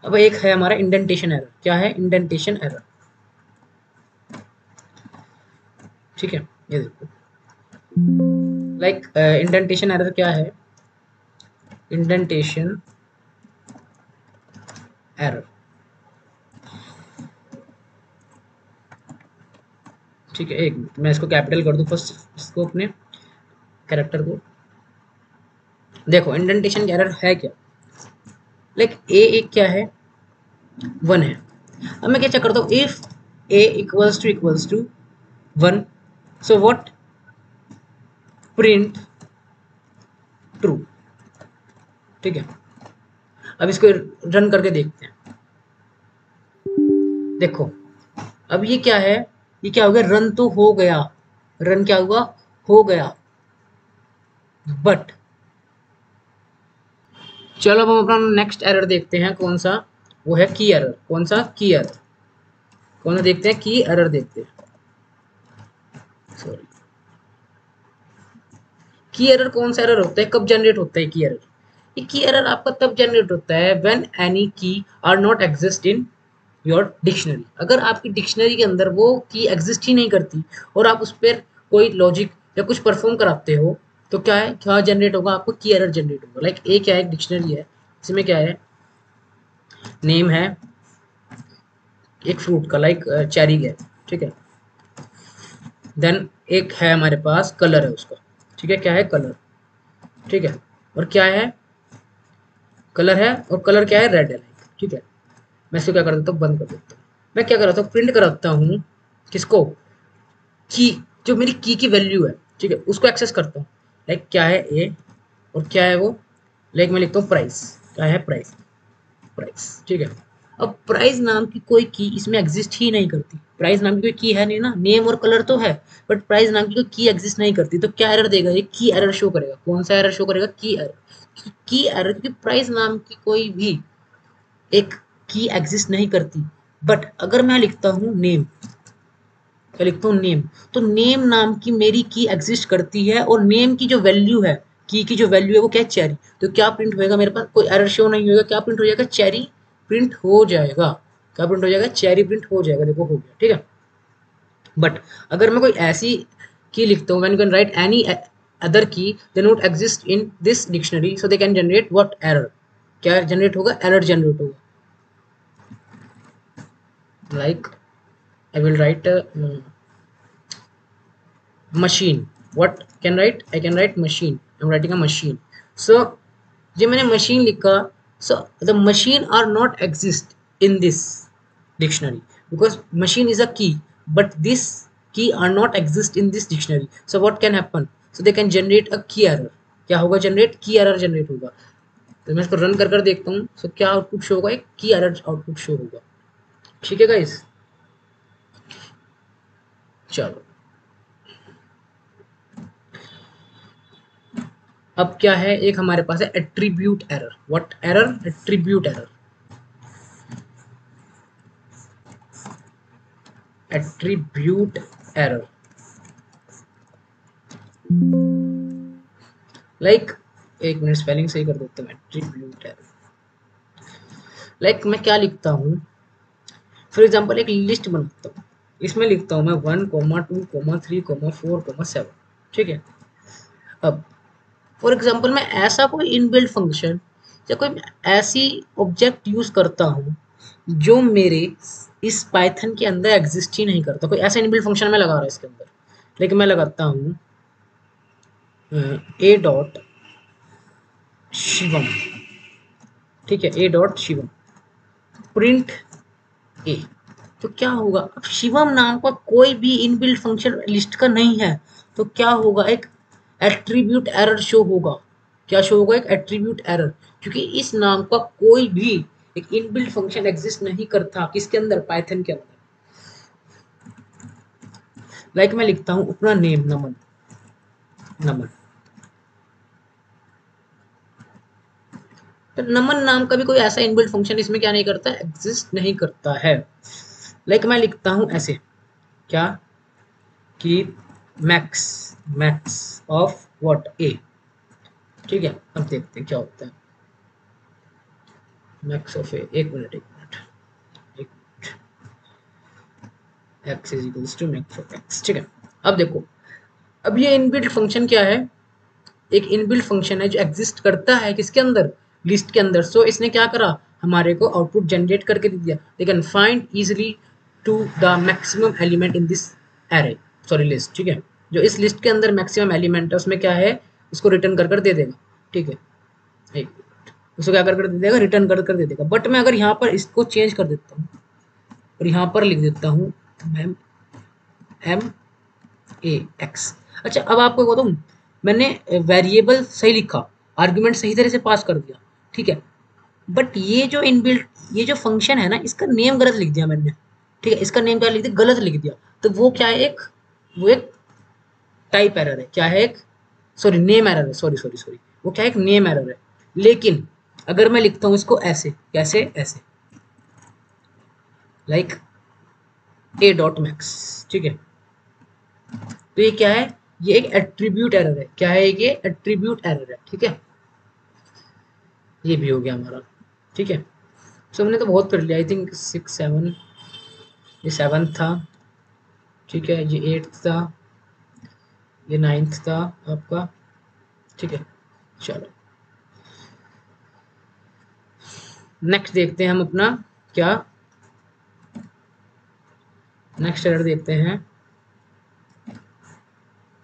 अब एक है हमारा इंडेंटेशन एरर। क्या है, इंडेंटेशन एरर, ठीक है। ये देखो लाइक इंडेंटेशन एरर क्या है, इंडेंटेशन एरर, ठीक है। एक मिनट मैं इसको कैपिटल कर दूं फर्स्ट, इसको अपने कैरेक्टर को। देखो इंडेंटेशन एरर है क्या, लाइक ए एक क्या है, 1 है। अब मैं क्या चेक करता हूँ, if A equals to 1, so what, print true, ठीक है। अब इसको रन करके देखते हैं। देखो अब ये क्या है, ये क्या हो गया, रन तो हो गया, रन क्या हुआ, हो गया। बट चलो अब हम अपना नेक्स्ट एरर देखते हैं, कौन सा, वो है की एरर। कौन सा, की एरर, कौन सा देखते हैं, की एरर देखते हैं, सॉरी। की एरर कौन सा एरर होता है, कब जनरेट होता है की एरर, ये की एरर आपका तब जनरेट होता है when any key are not exist in your dictionary. अगर आपकी डिक्शनरी के अंदर वो की एग्जिस्ट ही नहीं करती और आप उस पर कोई लॉजिक या कुछ परफॉर्म कराते हो, तो क्या है, क्या जनरेट होगा, आपको की एरर जनरेट होगा। लाइक ए क्या है, एक डिक्शनरी है, इसमें क्या है, नेम है एक फ्रूट का, लाइक चेरी है, ठीक है। देन एक है हमारे पास कलर है उसका, ठीक है, क्या है, कलर, ठीक है। और क्या है, कलर है, और कलर क्या है, रेड है, लाइक, ठीक है। मैं इसको क्या कर देता हूँ, बंद कर देता हूँ। मैं क्या करता हूँ, प्रिंट कराता हूँ किसको, की, जो मेरी की वैल्यू है, ठीक है, उसको एक्सेस करता हूँ। लाइक क्या है, ए, और क्या है वो, लाइक मैं लिखता हूँ प्राइस। क्या है, प्राइस, प्राइस, ठीक है। अब प्राइस नाम की कोई की इसमें एग्जिस्ट ही नहीं करती, प्राइस नाम की कोई की है नहीं ना, नेम और कलर तो है, बट प्राइस नाम की कोई की एग्जिस्ट नहीं करती। तो क्या एरर देगा, ये की एरर शो करेगा। कौन सा एरर शो करेगा, की एरर। की एरर, क्योंकि प्राइस नाम की कोई भी एक की एग्जिस्ट नहीं करती। बट अगर मैं लिखता हूँ नेम, क्या लिखता हूँ, नेम। तो नेम नाम की मेरी की एग्जिस्ट करती है, और नेम की जो वैल्यू है, की जो वैल्यू है वो क्या है, चेरी। तो क्या प्रिंट होएगा मेरे पास, कोई एरर शो नहीं होगा, क्या प्रिंट हो जाएगा, चेरी प्रिंट हो जाएगा। क्या प्रिंट हो जाएगा, चेरी प्रिंट हो जाएगा। देखो हो गया, ठीक है। बट अगर मैं कोई ऐसी की लिखता हूँ, when you can write any other key they not exist in this dictionary, so they can generate what, error. क्या जनरेट होगा, एरर जनरेट होगा। Like I will write machine. What can write, I can write machine, I'm writing a machine. So जो मैंने machine लिखा, so the machine are not exist in this dictionary because machine is a key, but this key are not exist in this dictionary. So what can happen, so they can generate a key error. क्या होगा, जनरेट की एरर जनरेट होगा। तो मैं इसको रन कर देखता हूँ, सो क्या आउटपुट शो होगा, एक की एरर आउटपुट शो होगा। ठीक है गाइस, चलो अब क्या है, एक हमारे पास है attribute error. What error, attribute error. Attribute error like, एक मिनट स्पेलिंग सही कर देता हूँ। एट्रीब्यूट एरर लाइक मैं क्या लिखता हूँ, फॉर एग्जाम्पल एक लिस्ट बनाता हूँ, इसमें लिखता हूँ मैं 1,2,3,4,7। ठीक है। अब फॉर एग्जाम्पल मैं ऐसा कोई इनबिल्ट फंक्शन या कोई ऐसी ऑब्जेक्ट यूज करता हूँ जो मेरे इस पाइथन के अंदर एग्जिस्ट ही नहीं करता। कोई ऐसा इनबिल्ट फंक्शन मैं लगा रहा है इसके अंदर, लेकिन मैं लगाता हूँ ए डॉट शिवम। ठीक है, ए डॉट शिवम प्रिंट ए। तो क्या होगा, अब शिवम नाम का कोई भी इनबिल्ट फंक्शन लिस्ट का नहीं है, तो क्या होगा, एक एट्रीब्यूट एरर शो होगा। क्या शो होगा, एक एट्रीब्यूट एरर, क्योंकि इस नाम का कोई भी एक इनबिल्ट फंक्शन एग्जिस्ट नहीं करता किसके अंदर, पाइथन के अंदर। लाइक मैं लिखता हूं अपना नेम नमन, नमन। तो नमन नाम का भी कोई ऐसा इनबिल्ट फंक्शन इसमें क्या नहीं करता, एग्जिस्ट नहीं करता है। लाइक मैं लिखता हूं ऐसे, क्या, कि मैक्स, मैक्स ऑफ व्हाट, ए। ठीक है, अब देखते हैं क्या होता है। मैक्स ऑफ ए, एक मिनट, एक X is equals to max of X. ठीक है, अब देखो, अब ये इनबिल्ट फंक्शन क्या है, एक इनबिल्ट फंक्शन है जो एग्जिस्ट करता है किसके अंदर, लिस्ट के अंदर। सो इसने क्या करा, हमारे को आउटपुट जनरेट करके दे दिया, they can find easily to the maximum element in this array, sorry list. ठीक है, जो इस लिस्ट के अंदर मैक्सिमम एलिमेंट है उसमें क्या है, उसको रिटर्न कर दे देगा। ठीक है, एक उसको क्या कर दे देगा, रिटर्न कर दे देगा। बट मैं अगर यहाँ पर इसको चेंज कर देता हूँ और यहाँ पर लिख देता हूँ मैम एम ए एक्स। अच्छा, अब आपको बताऊँ, मैंने वेरिएबल सही लिखा, आर्गुमेंट सही तरह से पास कर दिया, ठीक है, बट ये जो इनबिल्ट, ये जो फंक्शन है ना, इसका नेम गलत लिख दिया मैंने। ठीक है, इसका नेम क्या लिख दिया, गलत लिख दिया। तो वो क्या है, एक, वो एक टाइप एरर है। क्या है, एक, सॉरी नेम एरर है, सॉरी, वो क्या है, एक नेम एरर है। लेकिन अगर मैं लिखता हूँ इसको ऐसे, कैसे, ऐसे, लाइक ए डॉट मैक्स। ठीक है, तो ये क्या है, ये एक एट्रीब्यूट एरर है। क्या है, ये एट्रीब्यूट एरर है। ठीक है, ये भी हो गया हमारा। ठीक है, सो हमने तो बहुत कर लिया, आई थिंक 6 7, ये 7 था। ठीक है, ये 8 था, ये 9 था आपका। ठीक है, चलो नेक्स्ट देखते हैं हम अपना, क्या, नेक्स्ट एरर देखते हैं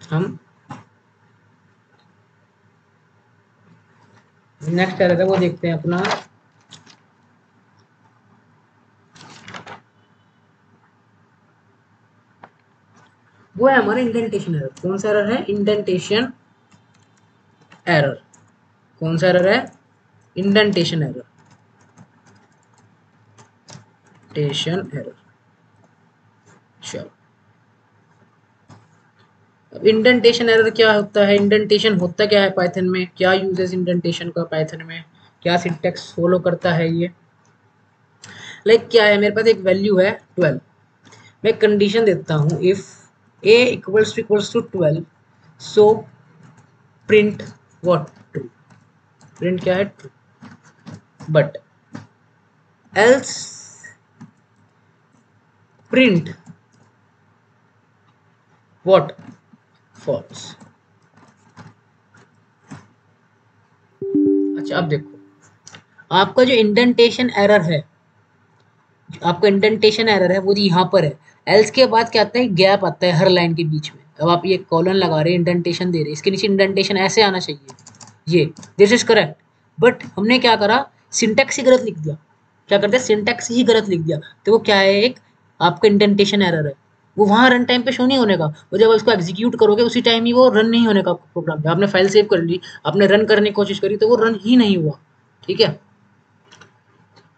हम। नेक्स्ट एरर है वो देखते हैं अपना, वो है हमारा इंडेंटेशन एरर। कौन सा एरर है, इंडेंटेशन एरर। कौन सा एरर है, इंडेंटेशन एरर, टेशन एरर। चलो, अब इंडेंटेशन एरर क्या होता है, इंडेंटेशन होता क्या है पाइथन में, क्या यूजेस इंडेंटेशन का पाइथन में, क्या सिंटैक्स फॉलो करता है ये। लाइक क्या है, मेरे पास एक वैल्यू है 12, मैं कंडीशन देता हूँ, if a equals to 12 so print what, true. Print क्या है, true. But else print what, false. अच्छा अब देखो, आपका जो इंडेंटेशन एरर है, आपका इंडेंटेशन एरर है वो यहाँ पर है। एल्स के बाद क्या आता है, गैप आता है हर लाइन के बीच में। अब आप ये कॉलन लगा रहे हैं, इंडेंटेशन दे रहे हैं, इसके नीचे इंडेंटेशन ऐसे आना चाहिए, ये दिस इज करेक्ट। बट हमने क्या करा, सिंटेक्स ही गलत लिख दिया। क्या करते हैं, सिंटेक्स ही गलत लिख दिया, तो वो क्या है, एक आपका इंडेंटेशन एरर है। वो वहाँ रन टाइम पे शो नहीं होने का, वो जब उसको एग्जीक्यूट करोगे उसी टाइम ही वो रन नहीं होने का प्रोग्राम। आपने फाइल सेव कर ली, आपने रन करने की कोशिश करी तो वो रन ही नहीं हुआ। ठीक है,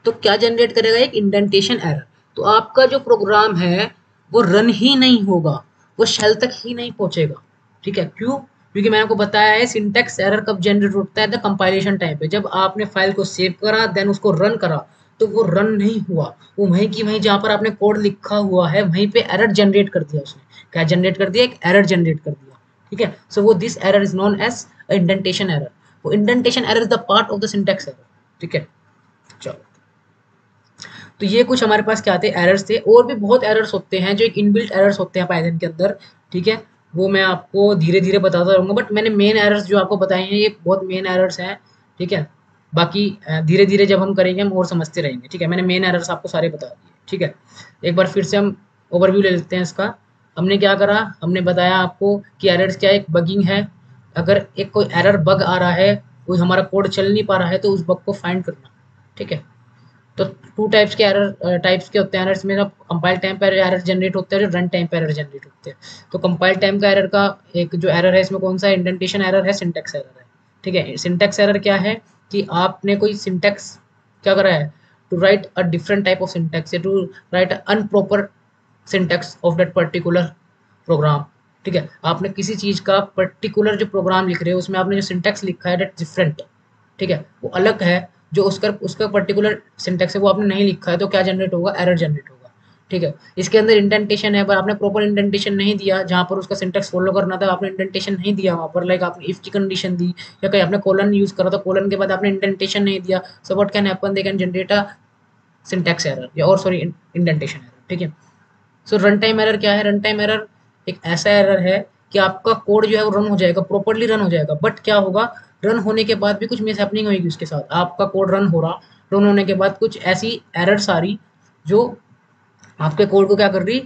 तो क्या जनरेट करेगा, एक इंडेंटेशन एरर। तो आपका जो प्रोग्राम है वो रन ही नहीं होगा, वो शेल तक ही नहीं पहुंचेगा। ठीक है, क्यों, क्योंकि मैंने आपको बताया है सिंटेक्स एरर कब जनरेट होता है, द कंपाइलेशन टाइम पे। जब आपने फाइल को सेव करा देन उसको रन करा तो वो रन नहीं हुआ, वो वहीं की वहीं जहां पर आपने कोड लिखा हुआ है वहीं पे एरर जनरेट कर दिया उसने। क्या जनरेट कर दिया, एक एरर जनरेट कर दिया। ठीक है, सो वो this error is known as indentation error. वो indentation error is the part of the syntax error. ठीक है, चलो, तो ये कुछ हमारे पास क्या थे, एरर्स थे। और भी बहुत एरर्स होते हैं जो एक इनबिल्ट एरर्स होते हैं पाइथन के अंदर। ठीक है, वो मैं आपको धीरे धीरे बताता रहूँगा, बट मैंने मेन एरर्स जो आपको बताए हैं ये बहुत मेन एरर्स हैं। ठीक है, बाकी धीरे धीरे जब हम करेंगे हम और समझते रहेंगे। ठीक है, मैंने मेन एरर्स आपको सारे बता दिए। ठीक है, एक बार फिर से हम ओवरव्यू ले लेते हैं इसका। हमने क्या करा, हमने बताया आपको कि एरर्स क्या, एक बगिंग है। अगर एक कोई एरर बग आ रहा है, कोई हमारा कोड चल नहीं पा रहा है, तो उस बग को फाइंड करना। ठीक है, तो टू टाइप्स के एरर, टाइप्स के होते हैं एरर्स में। कंपाइल टाइम पर एरर जनरेट होते हैं, जो रन टाइम पर एरर जनरेट होते हैं। तो कंपाइल टाइम का एरर का एक जो एरर है इसमें कौन सा, इंडेंटेशन एरर है, सिंटेक्स एरर है। ठीक है, सिंटेक्स एरर क्या है कि आपने कोई सिंटेक्स क्या करा है, to write a different type of syntax, to write improper syntax of that particular program. ठीक है, आपने किसी चीज का पर्टिकुलर जो प्रोग्राम लिख रहे हो उसमें आपने जो सिंटेक्स लिखा है दैट डिफरेंट। ठीक है, वो अलग है, जो उसका उसका पर्टिकुलर सिंटेक्स है वो आपने नहीं लिखा है, तो क्या जनरेट होगा, एरर जनरेट होगा। ठीक है, इसके अंदर इंडेंटेशन है पर आपने प्रॉपर इंडेंटेशन नहीं दिया, जहां पर उसका सिंटेक्स फॉलो करना था आपने इंडेंटेशन नहीं दिया वहां पर। लाइक आपने इफ की कंडीशन दी या कहीं आपने कोलन यूज करा, तो कोलन के बाद आपने इंडेंटेशन नहीं दिया, so what can happen, they can generate a syntax error या और सॉरी इंडेंटेशन एरर। ठीक है, सो रन टाइम एरर क्या है, रन टाइम एरर एक ऐसा एरर है कि आपका कोड जो है वो रन हो जाएगा, प्रॉपरली रन हो जाएगा, बट क्या होगा, रन होने के बाद भी कुछ मिस हैपनिंग होगी उसके साथ। आपका कोड रन हो रहा, रन होने के बाद कुछ ऐसी एरर्स आ रही जो आपके कोड को क्या कर रही,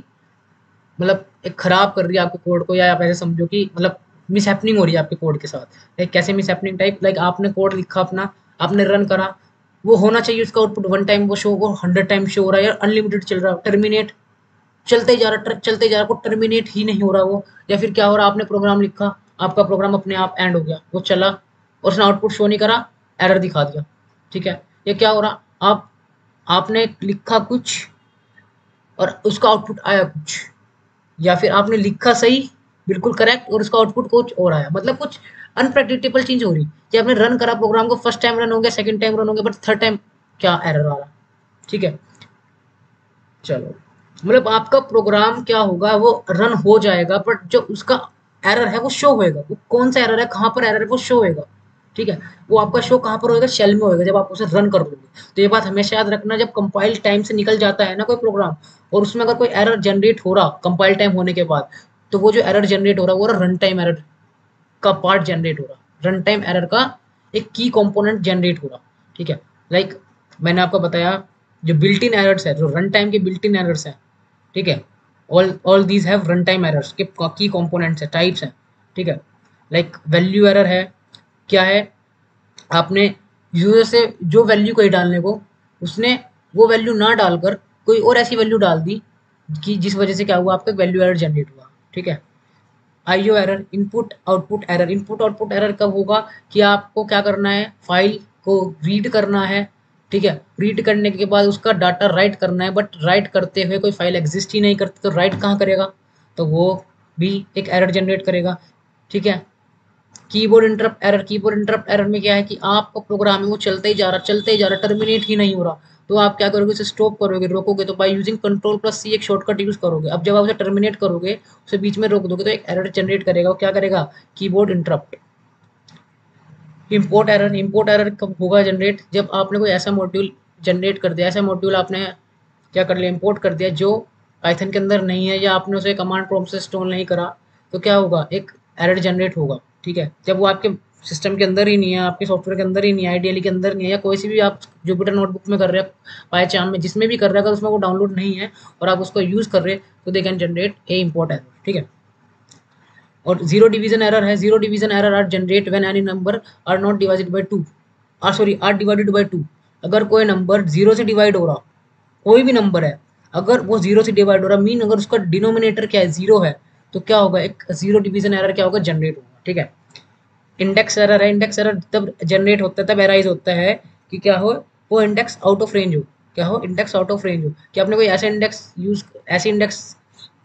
मतलब एक खराब कर रही है आपके कोड को, या आप ऐसे समझो कि मतलब मिस हैपनिंग हो रही है आपके कोड के साथ। लाइक कैसे मिस हैपनिंग टाइप, लाइक आपने कोड लिखा अपना, आपने रन करा, वो होना चाहिए उसका आउटपुट वन टाइम वो शो, वो 100 टाइम शो हो रहा है, या अनलिमिटेड चल रहा है, टर्मिनेट चलते ही जा रहा, चलते जा रहा, को टर्मिनेट ही नहीं हो रहा वो। या फिर क्या हो रहा, आपने प्रोग्राम लिखा, आपका प्रोग्राम अपने आप एंड हो गया, वो चला और उसने आउटपुट शो नहीं करा, एरर दिखा दिया। ठीक है, ये क्या हो रहा, आप आपने लिखा कुछ और उसका आउटपुट आया कुछ, या फिर आपने लिखा सही बिल्कुल करेक्ट और उसका आउटपुट कुछ और आया, मतलब कुछ अनप्रेडिक्टेबल चीज हो रही कि आपने रन करा प्रोग्राम को, फर्स्ट टाइम रन हो गया, सेकंड टाइम रन हो गया, बट थर्ड टाइम क्या एरर आ रहा। ठीक है, चलो, मतलब आपका प्रोग्राम क्या होगा, वो रन हो जाएगा बट जो उसका एरर है वो शो होएगा, वो कौन सा एरर है, कहाँ पर एरर है, वो शो होएगा। ठीक है, वो आपका शो कहाँ पर होएगा, शेल में होएगा जब आप उसे रन कर लोगे। तो ये बात हमेशा याद रखना, जब कंपाइल टाइम से निकल जाता है ना कोई प्रोग्राम, और उसमें अगर कोई एरर जनरेट हो रहा कंपाइल टाइम होने के बाद, तो वो जो एरर जनरेट हो रहा है वो रन टाइम एरर का पार्ट जनरेट हो रहा, रन टाइम एरर का एक की कंपोनेंट जनरेट हो रहा। ठीक है, लाइक मैंने आपको बताया जो बिल्ट इन एरर्स है, जो रन टाइम के बिल्ट इन एरर्स हैं। ठीक है, all these have run time errors के की कंपोनेंट्स है, टाइप्स हैं। ठीक है, लाइक वैल्यू एरर है, क्या है, आपने यूजर से जो वैल्यू कही डालने को, उसने वो वैल्यू ना डालकर कोई और ऐसी वैल्यू डाल दी कि जिस वजह से क्या हुआ, आपका वैल्यू एरर जनरेट हुआ। ठीक है, IO error, input output error. Input output error कब होगा कि आपको क्या करना है, फाइल को रीड करना है। ठीक है, रीड करने के बाद उसका डाटा राइट करना है, बट राइट करते हुए कोई फाइल एग्जिस्ट ही नहीं करती, तो राइट कहाँ करेगा, तो वो भी एक एरर जनरेट करेगा। ठीक है, keyboard interrupt error, keyboard interrupt error में क्या है कि आपका प्रोग्राम है वो चलते ही जा रहा, चलते ही जा रहा, टर्मिनेट ही नहीं हो रहा, तो आप क्या करोगे, उसे स्टॉप करोगे, रोकोगे तो बाय यूजिंग कंट्रोल प्लस सी एक शॉर्टकट यूज करोगे। अब जब आप उसे टर्मिनेट करोगे, उसे बीच में रोक दोगे तो एक एरर जनरेट करेगा। वो क्या करेगा, कीबोर्ड इंटरप्ट। इंपोर्ट एरर कब होगा जनरेट, जब आपने कोई ऐसा मॉड्यूल जनरेट कर दिया, ऐसा मॉड्यूल आपने क्या कर लिया, इंपोर्ट कर दिया जो पाइथन के अंदर नहीं है, या आपने उसे कमांड प्रॉम्प्ट से इंस्टॉल नहीं करा, तो क्या होगा, एक एरर जनरेट होगा। ठीक है, जब वो आपके सिस्टम के अंदर ही नहीं है, आपके सॉफ्टवेयर के अंदर ही नहीं है, आईडीएल के अंदर नहीं है, या कोई सी भी आप जुपिटर नोटबुक में कर रहे हैं, पाइचार्म में, जिसमें भी कर रहे हैं, अगर उसमें वो डाउनलोड नहीं है और आप उसको यूज कर रहे हैं, तो they can generate a import error. ठीक है, और जीरो डिवीजन एरर है, zero division error are generate when any number are not divided by two, are divided by two. अगर कोई नंबर जीरो से डिवाइड हो रहा, कोई भी नंबर है, अगर वो जीरो से डिवाइड हो रहा, मीन अगर उसका डिनोमिनेटर क्या है, जीरो है, तो क्या होगा, एक जीरो डिवीजन एरर क्या होगा, जनरेट होगा। ठीक है, इंडेक्स एरर है, इंडेक्स एरर तब जनरेट होता है, तब एराइज होता है कि क्या हो, वो इंडेक्स आउट ऑफ रेंज हो। क्या हो, इंडेक्स आउट ऑफ रेंज हो, कि आपने कोई ऐसा इंडेक्स यूज, ऐसे इंडेक्स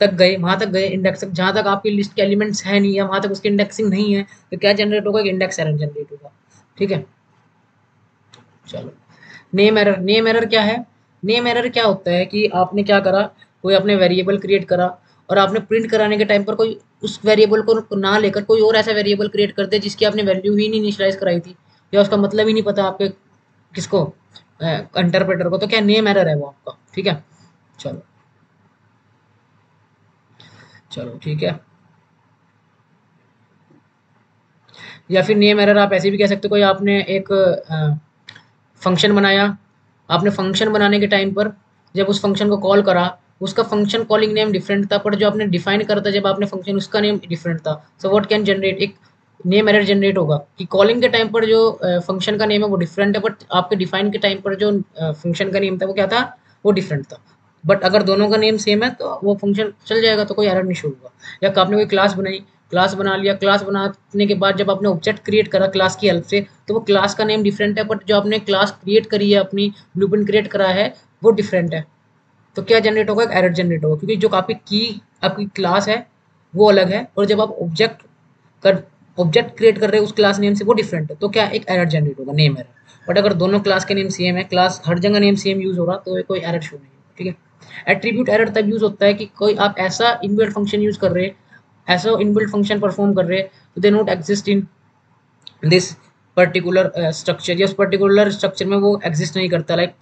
तक गए, वहां तक गए इंडेक्स तक जहां तक आपकी लिस्ट के एलिमेंट्स है नहीं, या वहां तक उसकी इंडेक्सिंग नहीं है, तो क्या जनरेट होगा, इंडेक्स एरर जनरेट होगा। ठीक है, चलो, नेम एरर। नेम एरर क्या है, नेम एरर क्या होता है कि आपने क्या करा, कोई आपने वेरिएबल क्रिएट करा, और आपने प्रिंट कराने के टाइम पर कोई उस वेरिएबल को ना लेकर कोई और ऐसा वेरिएबल क्रिएट कर दिया जिसकी आपने वैल्यू ही नहीं इनिशियलाइज कराई थी, या उसका मतलब ही नहीं पता आपके किसको, इंटरप्रेटर को, तो क्या नेम एरर है वो आपका। ठीक है, चलो, चलो ठीक है। या फिर नेम एरर आप ऐसे भी कह सकते हो, कोई आपने एक फंक्शन बनाया, आपने फंक्शन बनाने के टाइम पर जब उस फंक्शन को कॉल करा, उसका फंक्शन कॉलिंग नेम डिफरेंट था, पर जो आपने डिफाइन करा था जब आपने फंक्शन, उसका नेम डिफरेंट था। सो व्हाट कैन जनरेट, एक नेम एरर जनरेट होगा कि कॉलिंग के टाइम पर जो फंक्शन का नेम है वो डिफरेंट है, बट आपके डिफाइन के टाइम पर जो फंक्शन का नेम था वो क्या था, वो डिफरेंट था। बट अगर दोनों का नेम सेम है तो वो फंक्शन चल जाएगा, तो कोई एरर नहीं शो होगा। या आपने कोई क्लास बनाई, क्लास बना लिया, क्लास बनाने के बाद जब आपने ऑब्जेक्ट क्रिएट करा क्लास की हेल्प से, तो वो क्लास का नेम डिफरेंट है, बट जो आपने क्लास क्रिएट करी है, अपनी ब्लूप्रिंट क्रिएट करा है, वो डिफरेंट है। तो क्या जनरेट होगा, एक एरर जनरेट होगा, क्योंकि जो आपकी की आपकी क्लास है वो अलग है, और जब आप कर ऑब्जेक्ट क्रिएट कर रहे हैं उस क्लास नेम से, वो डिफरेंट है, तो क्या एक एरर जनरेट होगा, नेम एरर। बट अगर दोनों क्लास के नेम सेम है, क्लास हर जगह नेम सेम यूज हो रहा, तो कोई एरर शो नहीं होगा। ठीक है, एट्रीब्यूट एरर तब यूज होता है कि कोई आप ऐसा इनबिल्ट फंक्शन यूज कर रहे हैं, ऐसा इनबिल्ट फंक्शन परफॉर्म कर रहे हैं, तो दे not exist in this particular structure, या उस पर्टिकुलर स्ट्रक्चर में वो एग्जिस्ट नहीं करता। लाइक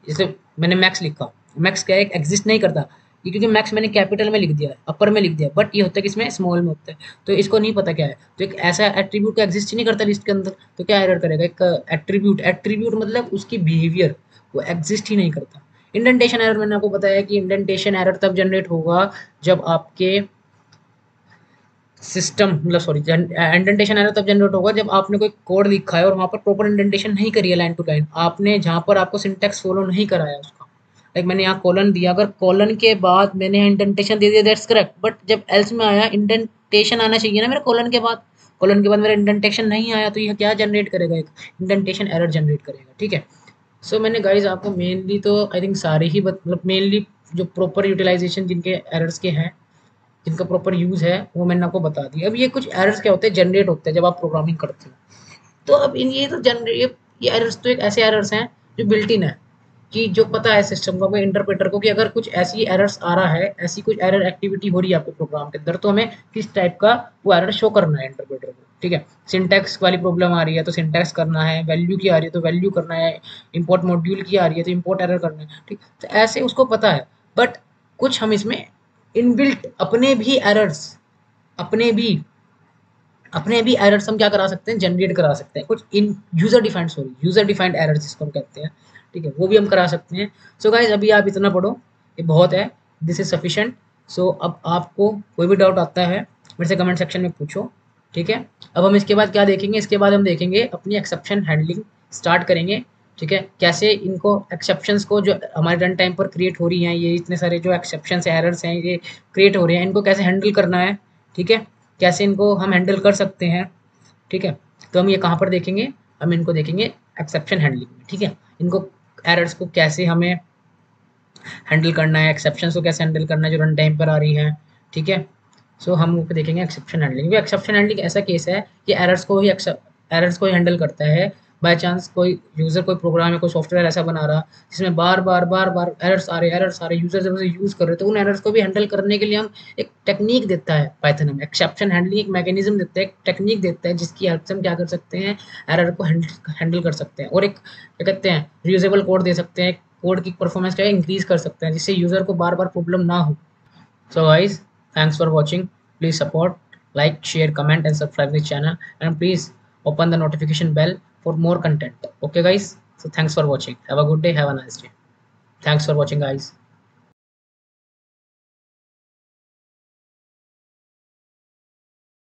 जैसे मैंने मैक्स लिखा, मैक्स क्या है, एग्जिस्ट नहीं करता, ये क्योंकि मैक्स मैंने कैपिटल में लिख दिया है, अपर में लिख दिया, बट ये होता है कि इसमें स्मॉल में होता है, तो इसको नहीं पता क्या है, तो एक ऐसा एट्रीब्यूट का एग्जिस्ट ही नहीं करता लिस्ट के अंदर, तो क्या एरर करेगा, एक एट्रीब्यूट, एट्रीब्यूट मतलब उसकी बिहेवियर, वो एग्जिस्ट ही नहीं करता। इंडेंटेशन एरर मैंने आपको बताया कि इंडेंटेशन एरर तब जनरेट होगा जब आपके सिस्टम, मतलब सॉरी, इंडेंटेशन एरर तब जनरेट होगा जब आपने कोई कोड लिखा है और वहां पर प्रॉपर इंडेंटेशन नहीं करी है लाइन टू लाइन, आपने जहां पर आपको सिंटेक्स फॉलो नहीं कराया उसका। लाइक मैंने यहाँ कॉलन दिया, अगर कॉलन के बाद मैंने इंडेंटेशन दे दिया, दैट्स करेक्ट, बट जब एल्स में आया इंडेंटेशन आना चाहिए ना मेरा कॉलन के बाद, कॉलन के बाद मेरा इंडेंटेशन नहीं आया, तो यह क्या जनरेट करेगा, एक इंडेंटेशन एरर जनरेट करेगा। ठीक है, सो मैंने गाइज आपको मेनली तो आई थिंक सारे ही मतलब मेनली जो प्रॉपर यूटिलाइजेशन जिनके एरर्स के हैं, जिनका प्रॉपर यूज है, वो मैंने आपको बता दिया। अब ये कुछ एरर्स क्या होते हैं, जनरेट होते हैं जब आप प्रोग्रामिंग करते हो, तो अब इन ये तो जनरेट, ये एरर्स तो एक ऐसे एरर्स हैं जो बिल्ट इन है, कि जो पता है सिस्टम को, इंटरप्रेटर को, कि अगर कुछ ऐसी एरर्स आ रहा है, ऐसी कुछ एरर एक्टिविटी हो रही है आपके प्रोग्राम के अंदर, तो हमें किस टाइप का वो एरर शो करना है इंटरप्रेटर को। ठीक है, सिंटैक्स वाली प्रॉब्लम आ रही है तो सिंटैक्स करना है, वैल्यू की आ रही है तो वैल्यू करना है, इंपोर्ट मॉड्यूल की आ रही है तो इंपोर्ट एरर करना है। ठीक, तो ऐसे उसको पता है, बट कुछ हम इसमें इनबिल्ट अपने भी अपने भी एरर्स हम क्या करा सकते हैं, जनरेट करा सकते हैं, कुछ इन यूजर डिफाइंड एरर्स जिसको हम कहते हैं। ठीक है, वो भी हम करा सकते हैं। सो गाइज अभी आप इतना पढ़ो, ये बहुत है, दिस इज सफिशिएंट। सो अब आपको कोई भी डाउट आता है मेरे से कमेंट सेक्शन में पूछो। ठीक है, अब हम इसके बाद क्या देखेंगे, इसके बाद हम देखेंगे अपनी एक्सेप्शन हैंडलिंग स्टार्ट करेंगे। ठीक है, कैसे इनको एक्सेप्शंस को जो हमारे रन टाइम पर क्रिएट हो रही हैं, ये इतने सारे जो एक्सेप्शंस एरर्स हैं ये क्रिएट हो रहे हैं, इनको कैसे हैंडल करना है। ठीक है, कैसे इनको हम हैंडल कर सकते हैं। ठीक है, तो हम ये कहाँ पर देखेंगे, हम इनको देखेंगे एक्सेप्शन हैंडलिंग में। ठीक है, इनको एरर्स को कैसे हमें हैंडल करना है, एक्सेप्शंस को कैसे हैंडल करना है जो रन टाइम पर आ रही हैं। ठीक है, सो हम वो देखेंगे एक्सेप्शन हैंडलिंग। एक्सेप्शन हैंडलिंग ऐसा केस है कि एरर्स को ही हैंडल करता है, बाय चांस कोई यूज़र कोई प्रोग्राम या कोई सॉफ्टवेयर ऐसा बना रहा जिसमें बार बार एरर्स आ रहे यूज़र जब उसे यूज़ कर रहे तो उन एरर्स को भी हैंडल करने के लिए हम एक टेक्निक देता है पाइथन हमें, एक्सेप्शन हैंडलिंग एक मैकेनिज्म देता है, एक टेक्निक देता है जिसकी हेल्प से हम क्या कर सकते हैं, एरर को हैंडल कर सकते हैं और एक क्या कहते हैं रीयूजेबल कोड दे सकते हैं, कोड की परफॉर्मेंस क्या है इंक्रीज कर सकते हैं जिससे यूज़र को बार बार प्रॉब्लम ना हो। So guys, thanks for watching. Please support, like, share, comment and subscribe this channel, and please open the notification bell for more content. Okay guys, so thanks for watching. Have a good day, have a nice day. Thanks for watching guys.